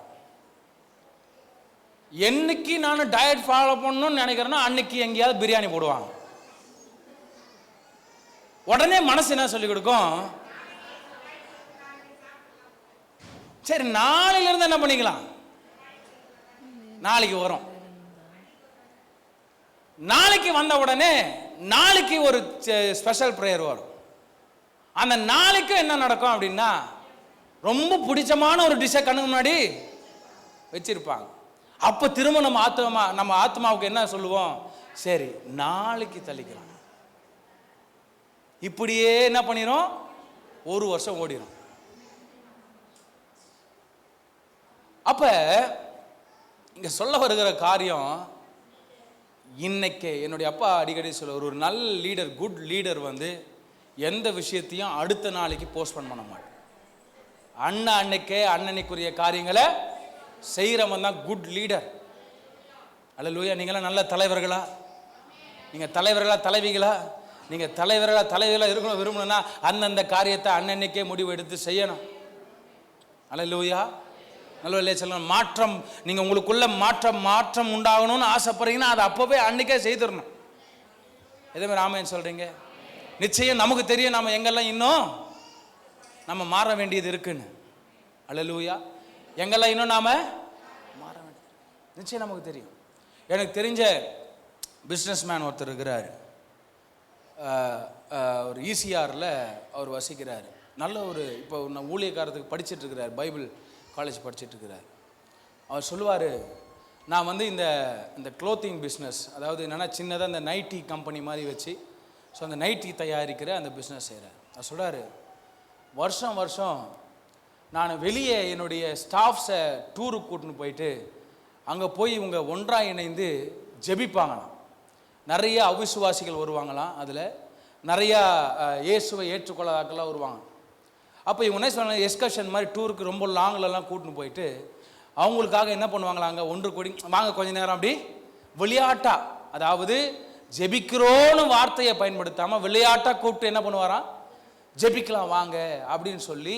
என்னைக்கு நானும் டயட் ஃபாலோ பண்ணணும்னு நினைக்கிறேன்னா அன்னைக்கு எங்கேயாவது பிரியாணி போடுவாங்க. உடனே மனசு என்ன சொல்லி கொடுக்கும், சரி நாளையில இருந்து என்ன பண்ணிக்கலாம், நாளைக்கு வரும். நாளைக்கு வந்த உடனே நாளைக்கு ஒரு ஸ்பெஷல் ப்ரேயர் வரும். அந்த நாளைக்கு என்ன நடக்கும் அப்படின்னா, ரொம்ப பிடிச்சமான ஒரு டிஷ்ஷை கண்ணுக்கு முன்னாடி வச்சிருப்பாங்க. அப்போ திரும்ப நம்ம ஆத்மாவுக்கு என்ன சொல்லுவோம், சரி நாளைக்கு தள்ளிக்கலாம். இப்படியே என்ன பண்ணிரும், ஒரு வருஷம் ஓடிடும். அப்ப இங்க சொல்ல வருகிற காரியம், இன்னைக்கு என்னுடைய அப்பா அடிக்கடி சொல்ல, ஒரு நல்ல லீடர், குட் லீடர் வந்து எந்த விஷயத்தையும் அடுத்த நாளைக்கு போஸ்ட்போன் பண்ண மாட்டேன். அன்னைக்கே அன்னன்னைக்குரிய காரியங்களை செய்கிறவன் தான் குட் லீடர். அல்லேலூயா. நீங்களாம் நல்ல தலைவர்களா, நீங்கள் தலைவர்களா தலைவிகளா, நீங்கள் தலைவிகளா இருக்கணும் விரும்பணும்னா அந்தந்த காரியத்தை அன்னன்னைக்கே முடிவு எடுத்து செய்யணும். அல்லேலூயா. நல்ல சொல்லணும். மாற்றம், நீங்கள் உங்களுக்குள்ள மாற்றம் உண்டாகணும்னு ஆசைப்படுறீங்கன்னா அதை அப்போவே அன்னைக்கே செய்திடணும். எதே மாதிரி ஆமேன்னு சொல்கிறீங்க? நிச்சயம் நமக்கு தெரியும் நம்ம எங்கெல்லாம் இன்னும் நம்ம மாற வேண்டியது இருக்குன்னு. அல்லேலூயா. எங்கெல்லாம் இன்னும் நாம் மாற வேண்டியது நிச்சயம் நமக்கு தெரியும். எனக்கு தெரிஞ்ச பிஸ்னஸ் மேன் ஒருத்தர் இருக்கிறார். ஒரு ஈசிஆரில் அவர் வசிக்கிறார். நல்ல ஒரு இப்போ ஊழியக்காரத்துக்கு படிச்சுட்டு இருக்கிறார், பைபிள் காலேஜ் படிச்சுட்டு இருக்கிறார். அவர் சொல்லுவார், நான் வந்து இந்த க்ளோத்திங் பிஸ்னஸ், அதாவது என்னென்னா சின்னதாக இந்த நைட்டி கம்பெனி மாதிரி வச்சு, ஸோ அந்த நைட்டி தயாரிக்கிற அந்த பிஸ்னஸ் செய்கிறார். அவர் சொல்கிறார், வருஷம் நான் வெளியே என்னுடைய ஸ்டாஃப்ஸை டூருக்கு கூட்டின்னு போயிட்டு அங்கே போய் இவங்க ஒன்றாக இணைந்து ஜெபிப்பாங்களாம். நிறைய அவிசுவாசிகள் வருவாங்களாம், அதில் நிறையா இயேசுவை ஏற்றுக்கொள்ளாதாக்கெல்லாம் வருவாங்க. அப்போ இவங்க என்ன சொன்னாங்க, எஸ்கர்ஷன் மாதிரி டூருக்கு ரொம்ப லாங்லலாம் கூட்டின்னு போயிட்டு அவங்களுக்காக என்ன பண்ணுவாங்களா, அங்கே ஒன்று கூடி வாங்க கொஞ்ச நேரம் அப்படி விளையாட்டா, அதாவது ஜெபிக்கிறோன்னு வார்த்தையை பயன்படுத்தாமல் விளையாட்டாக கூப்பிட்டு என்ன பண்ணுவாராம், ஜெபிக்கலாம் வாங்க அப்படின்னு சொல்லி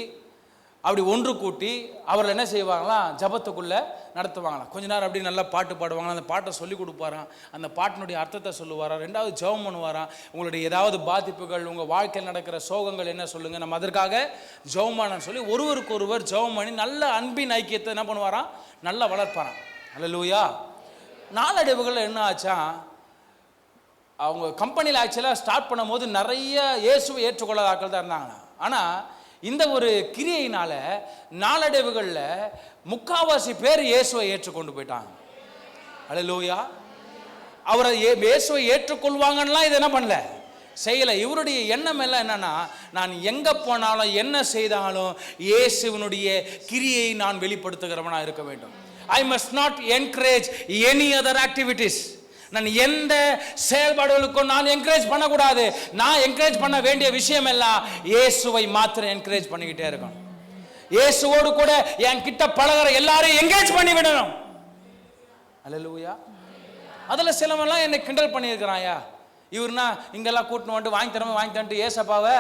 அப்படி ஒன்று கூட்டி அவர்கள் என்ன செய்வாங்களாம், ஜபத்துக்குள்ளே நடத்துவாங்களாம். கொஞ்ச நேரம் அப்படி நல்லா பாட்டு பாடுவாங்களாம், அந்த பாட்டை சொல்லி கொடுப்பாராம், அந்த பாட்டினுடைய அர்த்தத்தை சொல்லுவாராம், ரெண்டாவது ஜெபம் பண்ணுவாராம். உங்களுடைய ஏதாவது பாதிப்புகள், உங்கள் வாழ்க்கையில் நடக்கிற சோகங்கள் என்ன சொல்லுங்கள், நம்ம அதற்காக ஜெபம் பண்ணணும்னு சொல்லி ஒருவருக்கு ஒருவர் ஜெபம் பண்ணி நல்ல அன்பின் ஐக்கியத்தை என்ன பண்ணுவாராம், நல்லா வளர்ப்பாராம். அல்லேலூயா. நாளடைவுகளில் என்ன ஆச்சா, அவங்க கம்பெனியில் ஆக்சுவலாக ஸ்டார்ட் பண்ணும் போது நிறைய இயேசுவை ஏற்றுக்கொள்ளாத ஆட்கள் தான் இருந்தாங்களாம். ஆனால் இந்த ஒரு கிரியையினால நாளடைவுகளில் முக்காவாசி பேர் இயேசுவை ஏற்றுக்கொண்டு போயிட்டாங்க. அல்லேலூயா. அவரை இயேசுவை ஏற்றுக்கொள்வாங்கலாம் இது என்ன பண்ணல, செய்யலை. இவருடைய எண்ணம் எல்லாம் என்னன்னா, நான் எங்கே போனாலும் என்ன செய்தாலும் இயேசுவினுடைய கிரியை நான் வெளிப்படுத்துகிறவனா இருக்க வேண்டும். I must not encourage any other activities. நான் எந்த செயல்பாடுகளுக்கும் நான் என்கரேஜ் பண்ணக்கூடாது. நான் என்கரேஜ் பண்ண வேண்டிய விஷயம் எல்லாம் இயேசுவை மாத்திரம் என்கரேஜ் பண்ணிக்கிட்டே இருக்கணும். இயேசுவோடு கூட என் கிட்ட பழகிற எல்லாரையும் என்கரேஜ் பண்ணி விடணும். அல்லேலூயா. அதில் சிலவெல்லாம் என்னை கிண்டல் பண்ணியிருக்கிறாயா, இவருனா இங்கெல்லாம் கூட்டின்னு வந்துட்டு வாங்கி தரட்டு ஏசப்பாவை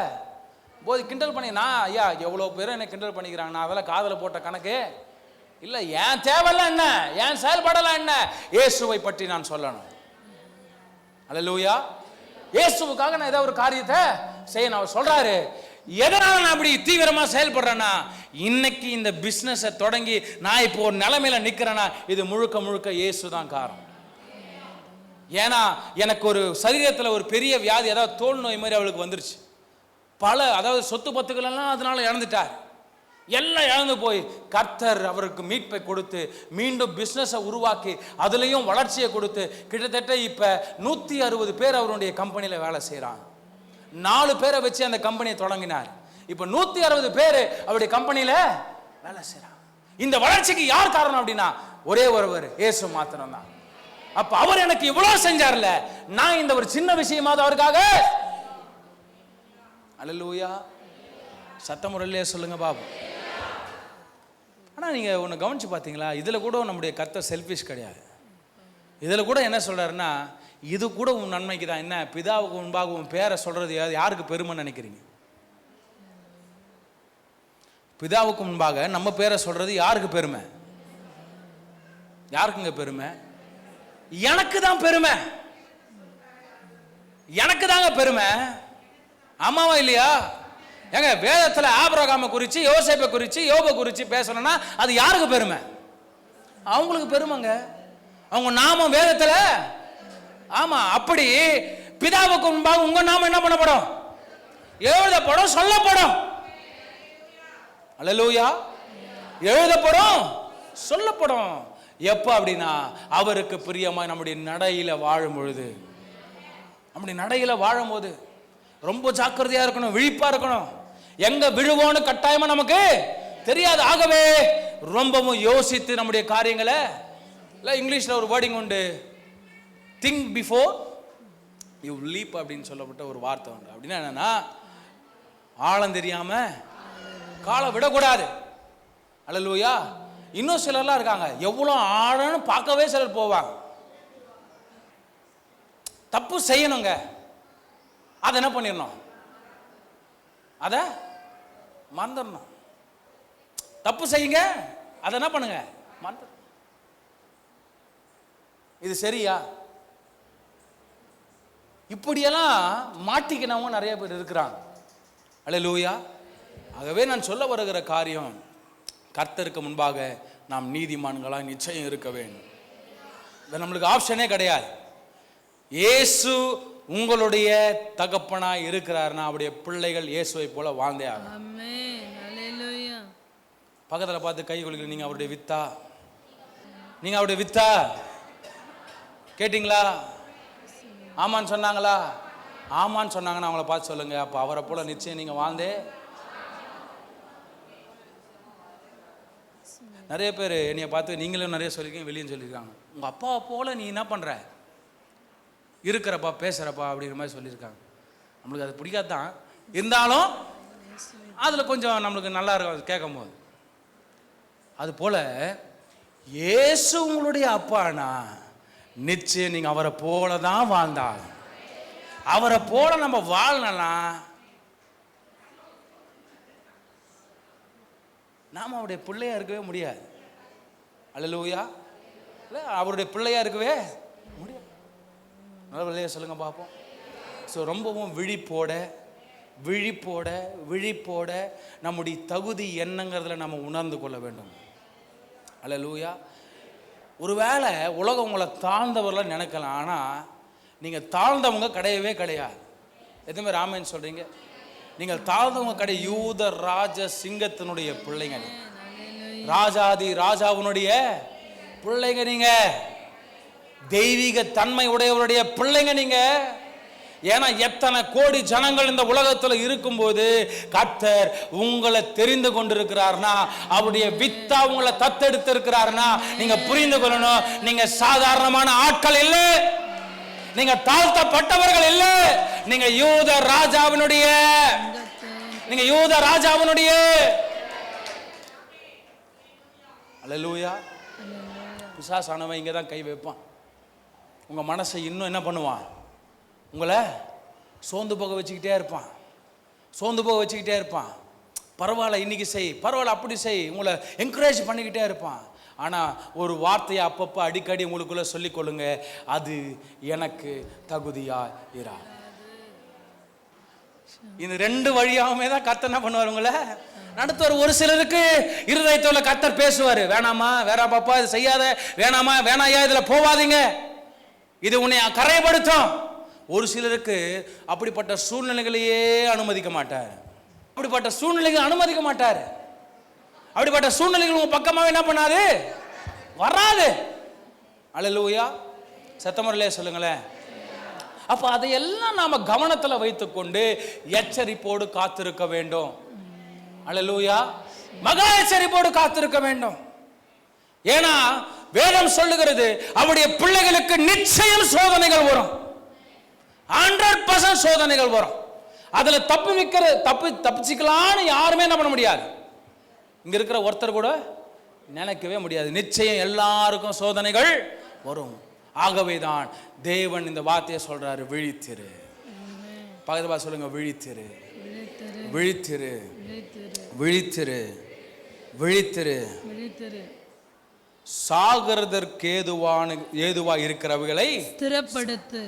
போது கிண்டல் பண்ணி, நான் ஐயா எவ்வளோ பேரும் என்னை கிண்டல் பண்ணிக்கிறாங்க, நான் அதெல்லாம் காதில் போட்ட கணக்கு இல்லை. என் தேவையெல்லாம் என்ன, என் செயல்பாடெல்லாம் என்ன, இயேசுவை பற்றி நான் சொல்லணும். அல்லேலூயா. இயேசுவுக்காக நான் ஏதாவது ஒரு காரியத்தை செய்யணும். அவர் சொல்றாரு, எதனால நான் அப்படி தீவிரமா செயல்படுறேன்னா, இன்னைக்கு இந்த பிசினஸை தொடங்கி நான் இப்போ ஒரு நிலைமையில நிக்கிறேன்னா இது முழுக்க இயேசு தான் காரணம். ஏன்னா எனக்கு ஒரு சரீரத்தில் ஒரு பெரிய வியாதி, அதாவது தோல் நோய் மாதிரி அவளுக்கு வந்துருச்சு. அதாவது சொத்து பத்துக்கள் எல்லாம் அதனால இழந்துட்டார். எல்லாம் இழந்து போய் கர்த்தர் அவருக்கு மீட்பை கொடுத்து மீண்டும் பிஸ்னஸை உருவாக்கி அதுலேயும் வளர்ச்சியை கொடுத்து கிட்டத்தட்ட இப்போ 160 பேர் அவருடைய கம்பெனியில் வேலை செய்கிறாங்க. 4 பேரை வச்சு அந்த கம்பெனியை தொடங்கினார். இப்போ 160 பேர் அவருடைய கம்பெனியில் வேலை செய்கிறாங்க. இந்த வளர்ச்சிக்கு யார் காரணம் அப்படின்னா ஒரே ஒருவர், இயேசு மாத்திரம் தான். அப்போ அவர் எனக்கு இவ்வளோ செஞ்சார்ல, நான் இந்த ஒரு சின்ன விஷயமாவது அவருக்காக. அல்லேலூயா. சத்தமுறையிலே சொல்லுங்க பாபு. ஆனால் நீங்கள் ஒன்று கவனித்து பார்த்தீங்களா, இதில் கூட நம்முடைய கர்த்தர் செல்ஃபிஷ் கிடையாது. இதில் கூட என்ன சொல்கிறாருன்னா, இது கூட உன் நன்மைக்கு தான். என்ன, பிதாவுக்கு முன்பாக உன் பேரை சொல்கிறது யாருக்கு பெருமைன்னு நினைக்கிறீங்க? பிதாவுக்கு முன்பாக நம்ம பேரை சொல்றது யாருக்கு பெருமை? யாருக்குங்க பெருமை? எனக்கு தான் பெருமை. எனக்கு தாங்க பெருமை. ஆமாவா இல்லையா? ஏங்க வேதத்துல ஆபிரகாமை குறிச்சு, யோசேப்பை குறிச்சு, யோபை குறிச்சு பேசணும்னா அது யாருக்கு பெருமை? அவங்களுக்கு பெருமைங்க. அவங்க நாமம் வேதத்துல, ஆமா, அப்படி பிதாவுக்கு முன்பாக உங்க நாமம் என்ன பண்ணப்படும்? எழுதப்படும், சொல்லப்படும். அல்லேலூயா. எழுதப்படும், சொல்லப்படும். எப்ப அப்படின்னா அவருக்கு பிரியமா நம்முடைய நடையில வாழும் பொழுது. நம்முடைய நடையில வாழும் போது ரொம்ப ஜாக்கிரதையா இருக்கணும், விழிப்பா இருக்கணும். எங்க விழுவோன்னு கட்டாயமா நமக்கு தெரியாது. ஆகவே ரொம்பவும் யோசித்து நம்முடைய காரியங்களை, இங்கிலீஷ்ல ஒரு வேர்டிங் உண்டு, திங்க் பிஃபோர் யூ லீப் அப்படின்னு சொல்லப்பட்ட ஒரு வார்த்தை உண்டு. அப்படின்னா என்னன்னா, ஆழம் தெரியாம காலை விடக்கூடாது. அல்லேலூயா. இன்னும் சிலர்லாம் இருக்காங்க, எவ்வளோ ஆழம்னு பார்க்கவே சிலர் போவாங்க. தப்பு செய்யணுங்க, அதை என்ன பண்ணிடணும்? அதை மறந்துடணும். தப்பு செய்யுங்க, அதை என்ன பண்ணுங்க? மறந்து. இது சரியா? இப்படியெல்லாம் மாட்டிக்கினவங்க நிறைய பேர் இருக்கிறாங்க. அல்லேலூயா. ஆகவே நான் சொல்ல வருகிற காரியம், கர்த்தருக்கு முன்பாக நாம் நீதிமான்களாக நிச்சயம் இருக்க வேண்டும். இது நம்மளுக்கு ஆப்ஷனே கிடையாது. இயேசு உங்களுடைய தகப்பனாய் இருக்கிறார்னா அவருடைய பிள்ளைகள் இயேசுவை போல வாழ்ந்தே ஆகும். ஆமென். அல்லேலூயா. பக்கத்தில் பார்த்து கை குலுக்கி, நீங்க அவருடைய வித்தா? நீங்க அவருடைய வித்தா? கேட்டீங்களா? ஆமான்னு சொன்னாங்களா? ஆமான்னு சொன்னாங்கன்னா அவங்கள பார்த்து சொல்லுங்க, அப்போ அவரை போல நிச்சயம் நீங்க வாழ்ந்தே. நிறைய பேர் என்னைய பார்த்து, நீங்களும் நிறைய சொல்லியிருக்கீங்க, வெளியும் சொல்லியிருக்காங்க, உங்கள் அப்பாவை போல நீ என்ன பண்ணுற, இருக்கிறப்பா பேசுகிறப்பா அப்படிங்கிற மாதிரி சொல்லியிருக்காங்க. நம்மளுக்கு அது பிடிக்காது தான், இருந்தாலும் அதில் கொஞ்சம் நம்மளுக்கு நல்லா இருக்கும் கேட்கும் போது. அது போல் இயேசு உங்களுடைய அப்பானா நிச்சயம் நீங்கள் அவரை போல தான் வாழ்ந்தாங்க. அவரை போல நம்ம வாழலாம், நாம் அவருடைய பிள்ளையா இருக்கவே முடியாது. அல்லேலூயா. இல்லை, அவருடைய பிள்ளையா இருக்கவே முடியாது. நல்ல சொல்லுங்க பார்ப்போம். ஸோ ரொம்பவும் விழிப்போட விழிப்போட விழிப்போட நம்முடைய தகுதி என்னங்கிறதுல நம்ம உணர்ந்து கொள்ள வேண்டும். அல்லேலூயா. ஒருவேளை உலகம் உங்களை தாழ்ந்தவர்களாக நினைக்கலாம், ஆனால் நீங்கள் தாழ்ந்தவங்க கிடையவே கிடையாது. எதுவுமே ராமன் சொல்கிறீங்க, நீங்கள் தாழ்ந்தவங்க கிடையாது. யூத ராஜ சிங்கத்தினுடைய பிள்ளைங்க, ராஜாதி ராஜாவினுடைய பிள்ளைங்க, நீங்க தெய்வீக தன்மை உடையவருடைய பிள்ளைங்க நீங்க. ஏன்னா எத்தனை கோடி ஜனங்கள் இந்த உலகத்தில் இருக்கும்போது கர்த்தர் உங்களை தெரிந்து கொண்டிருக்கிறார்னா, அவருடைய வித்தா உங்களை தத்தெடுத்து இருக்கிறார்னா நீங்க புரிந்து கொள்ளணும், நீங்க சாதாரணமான ஆட்கள் இல்லை, நீங்க தாழ்த்தப்பட்டவர்கள் இல்லை, நீங்க யூத ராஜாவினுடைய, நீங்க யூத ராஜாவினுடைய. அல்லேலூயா. பிசாசானவன் இங்கே தான் கை வைப்பான். உங்க மனசை இன்னும் என்ன பண்ணுவான்? உங்களை சோர்ந்து போக வச்சுக்கிட்டே இருப்பான், சோர்ந்து போக வச்சுக்கிட்டே இருப்பான். பரவாயில்ல இன்னைக்கு செய், பரவாயில்ல அப்படி செய், உங்களை என்கரேஜ் பண்ணிக்கிட்டே இருப்பான். ஆனால் ஒரு வார்த்தையை அப்பப்போ அடிக்கடி உங்களுக்குள்ள சொல்லிக்கொள்ளுங்க, அது எனக்கு தகுதியா இரா. இந்த ரெண்டு வழியாகவுமே தான் கர்த்தர் என்ன பண்ணுவார், உங்களை நடத்துவார். ஒரு சிலருக்கு இருதயத்தோட கர்த்தர் பேசுவார், வேணாமா, வேணா பாப்பா இது செய்யாத, வேணாமா, வேணாயா இதில் போவாதீங்க, இது உன்னை கரைப்படுத்தும். ஒரு சிலருக்கு அப்படிப்பட்ட சூழ்நிலைகளையே அனுமதிக்க மாட்டார், அப்படிப்பட்ட சூழ்நிலைகள் அனுமதிக்க மாட்டார். அப்படிப்பட்ட சூழ்நிலைகள் உங்க பக்கமாவே என்ன பண்ணாது, வராது. அல்லேலூயா. சத்தமுறையிலே சொல்லுங்களேன். அப்ப அதையெல்லாம் நாம கவனத்தில் வைத்துக்கொண்டு எச்சரிப்போடு காத்திருக்க வேண்டும். அல்லேலூயா. மகா எச்சரிப்போடு காத்திருக்க வேண்டும். ஏன்னா வேதம் சொல்லுகிறது, அவருடைய பிள்ளைகளுக்கு நிச்சயம் சோதனைகள் வரும், 100% சோதனைகள் வரும். அதுல தப்பிச்சுக்கலான்னு யாருமே என்ன பண்ண முடியாது, இங்க இருக்கிற ஒருத்தர் கூட நினைக்கவே முடியாது. நிச்சயம் எல்லாருக்கும் சோதனைகள் வரும். ஆகவேதான் தேவன் இந்த வார்த்தையை சொல்றாரு, விழித்திரு. பக்கத்துல சொல்லுங்க, விழித்திரு, விழித்திரு, விழித்திரு. விழித்திரு. சாகிறதற்கு ஏதுவா இருக்கிறவர்களை ஸ்திரப்படுத்து.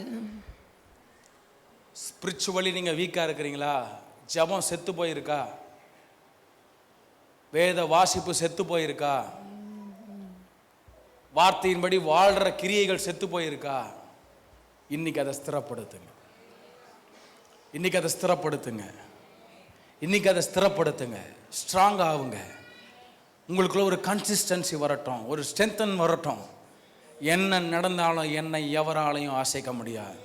ஸ்பிரிச்சுவலி நீங்க வீக்கா இருக்கிறீங்களா? ஜெபம் செத்து போயிருக்கா? வேத வாசிப்பு செத்து போயிருக்கா? வார்த்தையின்படி வாழ்ற கிரியைகள் செத்து போயிருக்கா? இன்னைக்கு அதை ஸ்திரப்படுத்துங்க. இன்னைக்கு அதை ஸ்திரப்படுத்துங்க. இன்னைக்கு அதை ஸ்திரப்படுத்துங்க. ஸ்ட்ராங் ஆகுங்க. உங்களுக்குள்ள ஒரு கன்சிஸ்டன்சி வரட்டும், ஒரு ஸ்ட்ரென்தன் வரட்டும். என்ன நடந்தாலும் என்னை எவராலையும் அசைக்க முடியாது.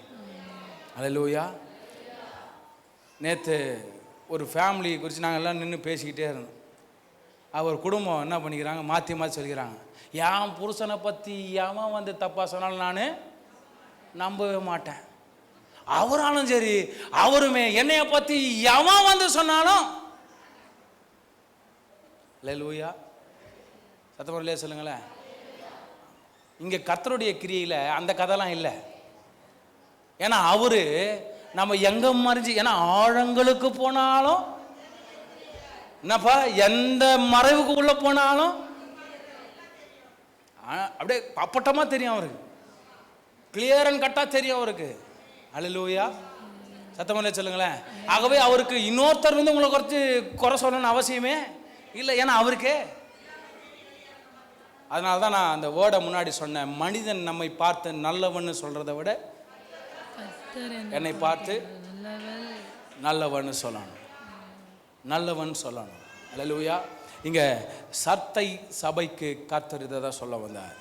அல்லேலூயா. நேற்று ஒரு ஃபேமிலி குறித்து நாங்கள் எல்லாம் நின்று பேசிக்கிட்டே இருந்தோம். அவர் குடும்பம் என்ன பண்ணிக்கிறாங்க, மாற்றி மாற்றி சொல்லிக்கிறாங்க. என் புருஷனை பற்றி எவன் வந்து தப்பாக சொன்னாலும் நான் நம்பவே மாட்டேன். அவராலும் சரி, அவருமே என்னைய பற்றி எவன் வந்து சொன்னாலும். அல்லேலூயா. சத்தமுறையிலே சொல்லுங்களேன். இங்கே கர்த்தருடைய கிரியையில் அந்த கதைலாம் இல்லை. ஏன்னா அவரு நம்ம எங்க மறைஞ்சு, ஏன்னா ஆழங்களுக்கு போனாலும் என்னப்பா, எந்த மறைவுக்கு உள்ள போனாலும் அப்படியே அப்பட்டமா தெரியும் அவருக்கு. கிளியர் அண்ட் கட்டா தெரியும் அவருக்கு. அல்லேலூயா. சத்தமுறையிலே சொல்லுங்களேன். ஆகவே அவருக்கு இன்னொருத்தர் வந்து உங்களை குறை சொல்லணும்னு அவசியமே இல்லை. ஏன்னா அவருக்கே. அதனால தான் நான் அந்த வேர்டை முன்னாடி சொன்னேன். மனிதன் நம்மை பார்த்து நல்லவன்னு சொல்றதை விட என்னை பார்த்து நல்லவன்னு சொல்லணும். நல்லவன் சொல்லணும். அல்லேலூயா. இங்க சர்த்தை சபைக்கு கர்த்தர் இதை தான் சொல்ல வந்தார்.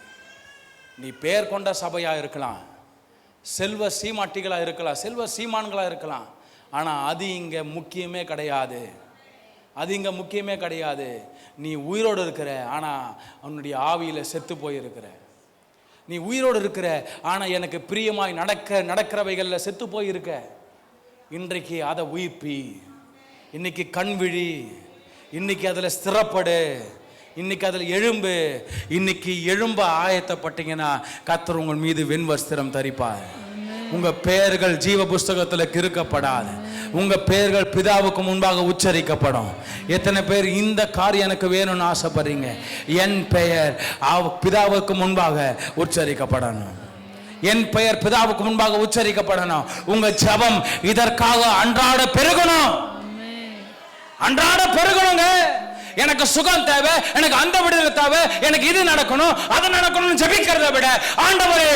நீ பேர் கொண்ட சபையா இருக்கலாம், செல்வ சீமாட்டிகளா இருக்கலாம், செல்வ சீமான்களா இருக்கலாம். ஆனா அது இங்க முக்கியமே கிடையாது. அது இங்க முக்கியமே கிடையாது. நீ உயிரோடு இருக்கிற, ஆனா உன்னுடைய ஆவியில செத்து போயிருக்கிற. நீ உயிரோடு இருக்கிற, ஆனா எனக்கு பிரியமாய் நடக்கிறவைகள்ல செத்து போயிருக்க. இன்றைக்கு அதை உயிர்ப்பி, இன்னைக்கு கண்விழி, இன்னைக்கு அதுல ஸ்திரப்படு, இன்னைக்கு அதில் எழும்பு. இன்னைக்கு எழும்ப ஆயத்தப்பட்டீங்கன்னா கர்த்தர் உங்கள் மீது வெண்வஸ்திரம் தரிப்பார். உங்க பெயர்கள் ஜீவ புஸ்தகத்தில் கிறுக்கப்படாது. உங்க பெயர்கள் பிதாவுக்கு முன்பாக உச்சரிக்கப்படும். எத்தனை பேர் இந்த காரியம் எனக்கு வேணும்னு ஆசைப்படுறீங்க? என் பெயர் பிதாவுக்கு முன்பாக உச்சரிக்கப்படணும். என் பெயர் பிதாவுக்கு முன்பாக உச்சரிக்கப்படணும். உங்க ஜெபம் இதற்காக அன்றாட பெருகணும். அன்றாட பெருகணுங்க. எனக்கு சுகம் தேவை, எனக்கு அந்த விடுதலை தேவை, எனக்கு இது நடக்கணும் அது நடக்கணும்னு ஜெபிக்கிறதை விட, ஆண்டவரே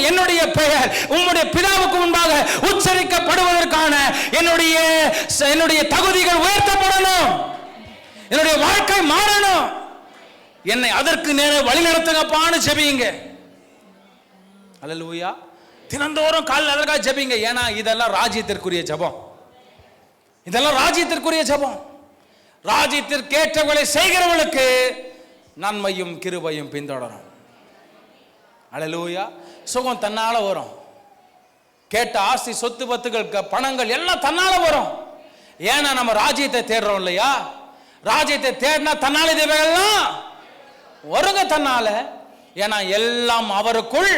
என்னுடைய பெயர் உம்முடைய பிதாவுக்கு முன்பாக உச்சரிக்கப்படுவதற்கான என்னுடைய தகுதிகள் உயர்த்தப்படணும். என்னுடைய வாழ்க்கை மாறணும். என்னை அதற்கு நேர வழி நடத்துங்கப்பான்னு ஜெபிங்க. அல்லேலூயா. தினந்தோறும் காலையில் அதற்காக ஜெபிங்க. ஏன்னா இதெல்லாம் ராஜ்யத்திற்குரிய ஜெபம். இதெல்லாம் ராஜ்யத்திற்குரிய ஜெபம். ராஜ்யத்திற்கேற்றவர்களை செய்கிறவர்களுக்கு நன்மையும் கிருபையும் பின்தொடரும். அல்லேலூயா. சுகம் தன்னால வரும். கேட்ட ஆஸ்தி சொத்து பத்துகள் பணங்கள் எல்லாம் தன்னால வரும். ஏன்னா நம்ம ராஜ்யத்தை தேடுறோம் இல்லையா? ராஜ்யத்தை தேடினா தன்னால இவைகள்லாம் வருங்க தன்னால. ஏன்னா எல்லாம் அவருக்குள்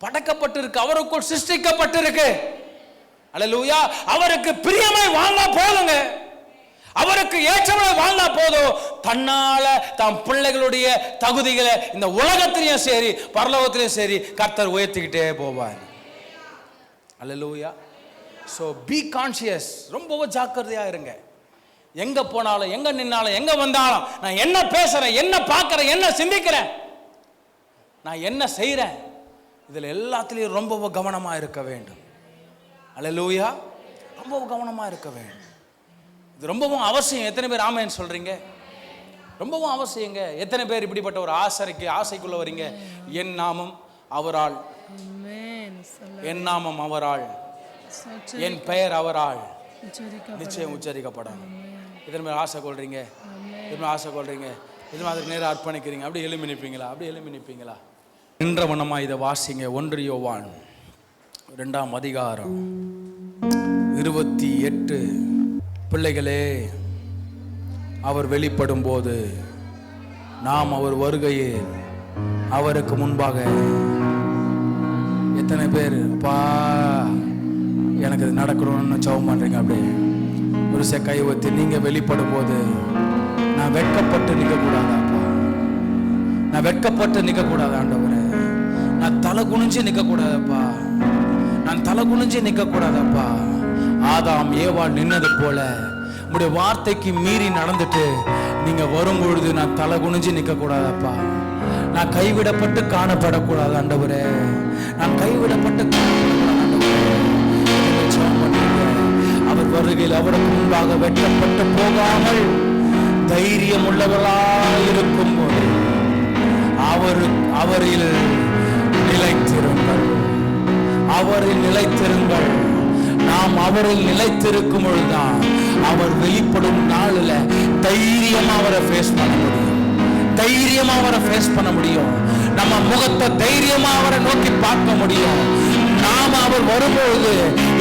படைக்கப்பட்டிருக்கு, அவருக்குள் சிருஷ்டிக்கப்பட்டிருக்கு. அல்லேலூயா. அவருக்கு பிரியமாய் வாழ்ந்தா போதுங்க. அவருக்கு ஏற்றவரை வாழ்ந்தா போதும். தன்னால தம் பிள்ளைகளுடைய தகுதிகளை இந்த உலகத்திலையும் சரி பரலோகத்திலையும் சரி கர்த்தர் உயர்த்திக்கிட்டே போவார். அல்லேலூயா. So be conscious. ரொம்ப ஜாக்கிரதையா இருங்க. எங்க போனாலும், எங்க நின்னாலும், எங்க வந்தாலும், நான் என்ன பேசுறேன், என்ன பார்க்கிறேன், என்ன சிந்திக்கிறேன், நான் என்ன செய்யறேன், இதுல எல்லாத்திலையும் ரொம்ப கவனமா இருக்க வேண்டும். அல்லேலூயா. ரொம்ப கவனமா இருக்க வேண்டும். இது ரொம்பவும் அவசியம். எத்தனை பேர் ஆமென் சொல்றீங்க? ரொம்பவும் அவசியங்க. எத்தனை பேர் இப்படிப்பட்ட ஒரு ஆசைக்குள்ள வரீங்க? என் நாமம் அவரால், என் நாமம் அவரால், என் பெயர் அவரால் நிச்சயம் உச்சரிக்கப்படணும். எத்தனை பேர் ஆசை கொள்றீங்க? எத்தனை ஆசை கொள்றீங்க? எத்தனை அதுக்கு நேரம் அர்ப்பணிக்கிறீங்க? அப்படி எழுப்பி நிற்பீங்களா? அப்படி எழுப்பி நிற்பீங்களா? நின்ற வண்ணமா இதை வாசிங்க. 1 யோவான் 2ஆம் அதிகாரம் 28. பிள்ளைகளே, அவர் வெளிப்படும் போது நாம் அவர் வருகையில் அவருக்கு முன்பாக, எத்தனை பேர் பா எனக்கு இது நடக்கணும்னு ஜெபம் பண்றீங்க? அப்படியே ஒரு கை ஊத்தி, நீங்க வெளிப்படும் போது நான் நான் வெட்கப்பட்டு நிற்க கூடாதாப்பா, நான் வெட்கப்பட்டு நிற்க கூடாது ஆண்டவரே, நான் தலை குனிஞ்சு நிற்க கூடாதப்பா, நான் தலை குனிஞ்சு நிற்க கூடாதப்பா. ஆதாம் ஏவாள் நின்னது போல உங்களுடைய வார்த்தைக்கு மீறி நடந்துட்டு நீங்க வரும்பொழுது நான் தலை குனிஞ்சு நிற்க கூடாதப்பா. நான் கைவிடப்பட்டு காணப்படக்கூடாது ஆண்டவரே, நான் கைவிடப்பட்டு அவர் வருகையில் அவருக்கு முன்பாக வெட்டப்பட்டு போகாமல் தைரியம் உள்ளவர்களாயிருக்கும் போது அவரில் நிலைத்திருங்கள், அவரில் நிலைத்திருங்கள். நாம் அவரில் நிலைத்திருக்கும் பொழுதுதான் அவர் வெளிப்படும் நாளில் தைரியமா அவரை ஃபேஸ் பண்ண முடியும், தைரியமா அவரை ஃபேஸ் பண்ண முடியும். நம்ம முகத்தை தைரியமா அவரை நோக்கி பார்க்க முடியும். நாம அவர் வரும்பொழுது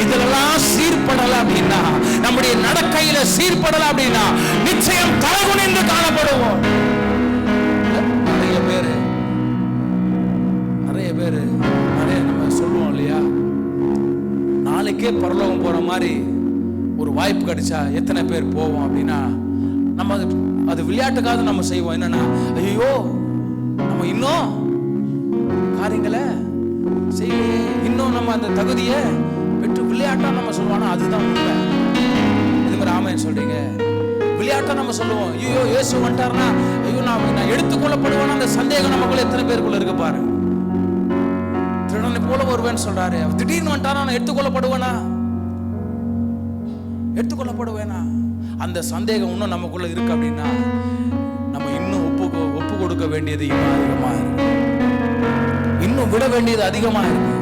இதெல்லாம் சீர்படல அப்படின்னா, நம்முடைய நடக்கையில சீர்படல அப்படின்னா நிச்சயம் தலகுனிந்து காணப்படுவோம். நிறைய நம்ம சொல்லுவோம் இல்லையா, நாளைக்கே பரலோகம் போற மாதிரி ஒரு வாய்ப்பு கிடைச்சா எத்தனை பேர் போவோம் அப்படின்னா, நம்ம அது விளையாட்டுக்காக நம்ம செய்வோம். என்னன்னா, ஐயோ நம்ம இன்னும் காரியங்களை செய்யலையே, இன்னும் நம்ம அந்த தகுதியை பெற்று விளையாட்டா நம்ம சொல்லுவோம். அதுதான் உண்மை. இது மாதிரி ஆமைன்னு சொல்றீங்க, விளையாட்டா நம்ம சொல்லுவோம். ஐயோ இயேசு வந்துட்டாருன்னா ஐயோ நான் எடுத்துக்கொள்ளப்படுவேன். அந்த சந்தேகம் நமக்குள்ள எத்தனை பேருக்குள்ள இருக்கு பாரு. திருடனை போல வருவேன்னு சொல்றாரு, திடீர்னு வந்துட்டாரா நான் எடுத்துக்கொள்ளப்படுவேனா, எடுத்துக்கொள்ளப்படுவேனா? அந்த சந்தேகம் இன்னும் நமக்குள்ள இருக்கு அப்படின்னா நம்ம இன்னும் ஒப்பு கொடுக்க வேண்டியது இன்னும் அதிகமா இருக்கு, இன்னும் விட வேண்டியது அதிகமா இருக்கு,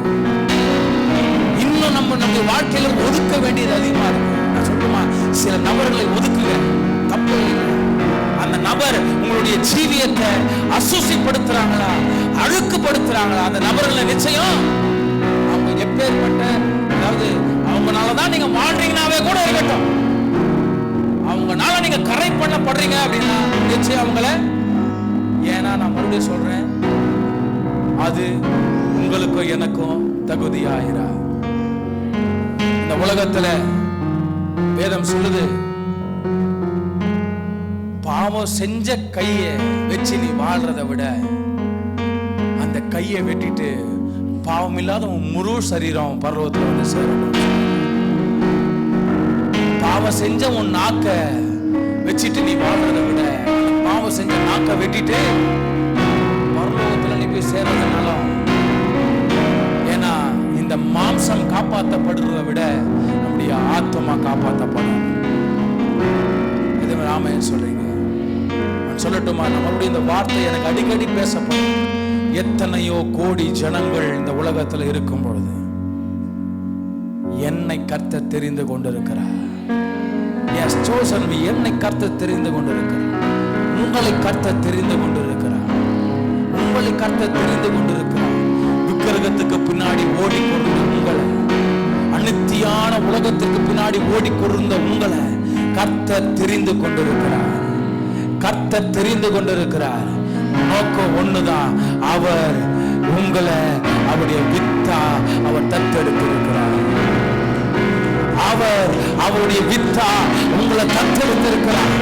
இன்னும் நம்ம வாழ்க்கையில ஒதுக்க வேண்டியது அதிகமா இருக்கு. நான் சொல்லுமா, சில நபர்களை ஒதுக்குங்க, தப்பு இல்லை. அந்த நபர் உங்களுடைய ஜீவியத்தை அசுசிப்படுத்துறாங்களா, அழுக்குப்படுத்துறாங்களா, அந்த நபர்களை நிச்சயம் அவங்க எப்பேற்பட்ட, அதாவது அவங்கனாலதான் நீங்க வாழ்றீங்கன்னாவே கூட இருக்கட்டும், அவங்கனால நீங்க கரை பண்ணப்படுறீங்க அப்படின்னா நிச்சயம் அவங்கள, ஏன்னா நான் மறுபடியும் சொல்றேன், அது உங்களுக்கும் எனக்கும் தகுதியாகிறா. இந்த உலகத்துல வேதம் சொல்லுது, பாவம் செஞ்ச கையை வச்சு நீ வாழ்றதை விட அந்த கையை வெட்டிட்டு பாவம் இல்லாத முழு சரீரம் பர்வத்துல வந்து சேரணும். பாவம் செஞ்ச உன் நாக்க வச்சுட்டு நீ வாழ்றதை விட பாவம் செஞ்ச நாக்க வெட்டிட்டு பரலோகத்துல நீ போய் சேர்றதுனால, ஏன்னா இந்த மாம்சம் காப்பாற்றப்படுறதை விட நம்முடைய ஆத்மா காப்பாற்றப்படும். இது ராமையன் சொல்றீங்க, நான் சொல்லட்டுமா? நம்மளுடைய இந்த வார்த்தை எனக்கு அடிக்கடி பேசப்படும். எத்தனையோ கோடி ஜனங்கள் இந்த உலகத்துல இருக்கும் பொழுது என்னை கர்த்தர் தெரிந்து கொண்டிருக்கிறார். என்னை கர்த்தர் தெரிந்து கொண்டிருக்கிறார். உங்களை கர்த்தர் தெரிந்து கொண்டிருக்கிறார். உங்களை கர்த்தர் தெரிந்து கொண்டிருக்கிறார். விக்கிரகத்துக்கு பின்னாடி ஓடிக்கொண்டிருந்த உங்களை, அநித்தியான உலகத்துக்கு பின்னாடி ஓடிக்கொண்டிருந்த உங்களை கர்த்தர் தெரிந்து கொண்டிருக்கிறார். கர்த்தர் தெரிந்து கொண்டிருக்கிறார். நோக்கம் ஒண்ணுதான், அவர் உங்களை அவருடைய வித்தா அவர் தத்தெடுத்திருக்கிறார். அவர் அவருடைய வித்தா உங்களை தத்தெடுத்திருக்கிறார்.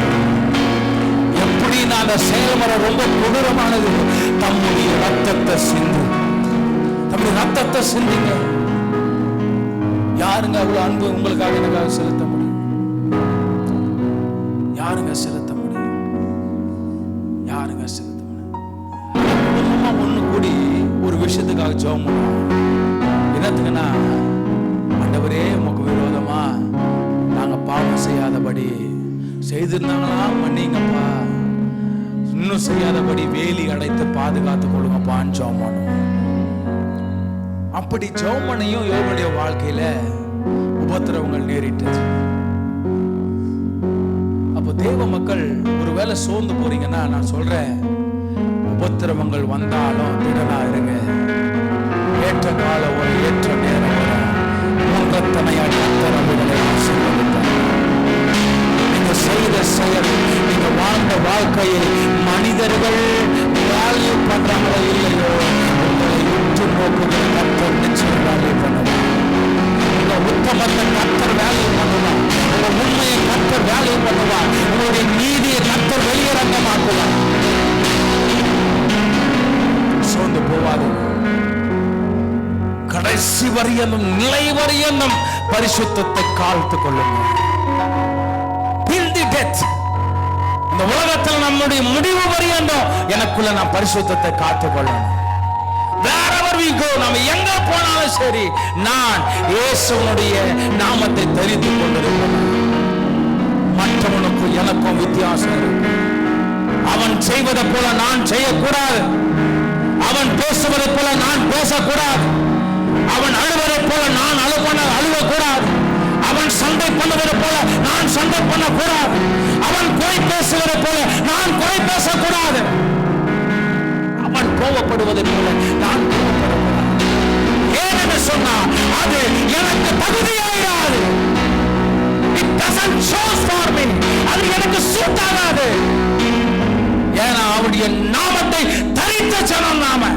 எப்படி அந்த செயல்முறை ரொம்ப கொடூரமானது. தம்முடைய ரத்தத்தை சிந்து, தம்முடைய ரத்தத்தை சிந்துங்க. யாருங்க அவ்வளவு அன்பு உங்களுக்காக எனக்காக செலுத்த முடியும்? யாருங்க செலுத்த முடியும்? யாருங்க செலுத்த முடியும்? குடும்பமா ஒண்ணு கூடி ஒரு விஷயத்துக்காக ஜெபம் பண்ணுவோம். என்னத்துக்குன்னா, ஆண்டவரே உமக்கு விரோதமா நாங்க பாவம் செய்யாதபடி, செய்திருந்தாங்களா மன்னிங்கப்பா, இன்னும் செய்யாதபடி வேலி அடைத்து பாதுகாத்து கொள்ளுங்கப்பான்னு ஜெபம் பண்ணுவோம். அப்படி ஜெபம் பண்ணியும் யோபுடைய வாழ்க்கையில உபத்திரவங்கள் நேரிட்டது. அப்போ தேவ மக்கள் ஒருவேளை சோர்ந்து போறீங்கன்னா நான் சொல்றேன், உபத்திரவங்கள் வந்தாலும் திடனா இருங்க. ஏற்ற காலம் ஒரு ஏற்ற நேரம் நீங்க செய்த செயல், நீங்க வாழ்ந்த வாழ்க்கையில் மனிதர்கள் வேல்யூ பண்றாங்களோ இல்லையோ, உங்களை உற்று நோக்குகிற கர்த்தர் நிச்சயம் வேல்யூ பண்ணுவார். உங்க உத்தமத்தை கர்த்தர் வேல்யூ பண்ணுவார். உங்க உண்மையை கர்த்தர் வேல்யூ பண்ணுவார். உங்களுடைய நீதியை கர்த்தர் வெளியே வெளியரங்கமாக்குவார். சோர்ந்து போவாது. கடைசி வரியனும் நிலை வரியனும் பரிசுத்தத்தை காத்துக் கொள்ளுங்கள். இந்த உலகத்தில் நம்முடைய முடிவு வரியனும் எனக்குள்ள நான் பரிசுத்தத்தை காத்துக் கொள்ளணும். Wherever we go, நம்ம எங்க போனாலும் சரி, நான் இயேசுவுடைய நாமத்தை தரித்துக் கொண்டிருக்கிறேன். மற்றவனுக்கும் எனக்கும் வித்தியாசம் இருக்கு. அவன் செய்வதை போல நான் செய்யக்கூடாது. அவன் பேசுவதை போல நான் பேசக்கூடாது. அவன் அழுவதை போல நான் அழுவக்கூடாது. அவன் சண்டை பண்ணுவதை போல நான் சண்டை பண்ணக்கூடாது. அவன் குறை பேசுவதை போல நான் குறை பேசக்கூடாது. அவன் கோபப்படுவதை போல நான் கோபப்படக்கூடாது. ஏனென்று சொன்னால் அது எனக்கு தகுதியாயிராது. It doesn't choose for me. அது எனக்கு சூட் ஆகாது. ஏன்னா அவருடைய நாமத்தை தரித்த ஜனம் நாம.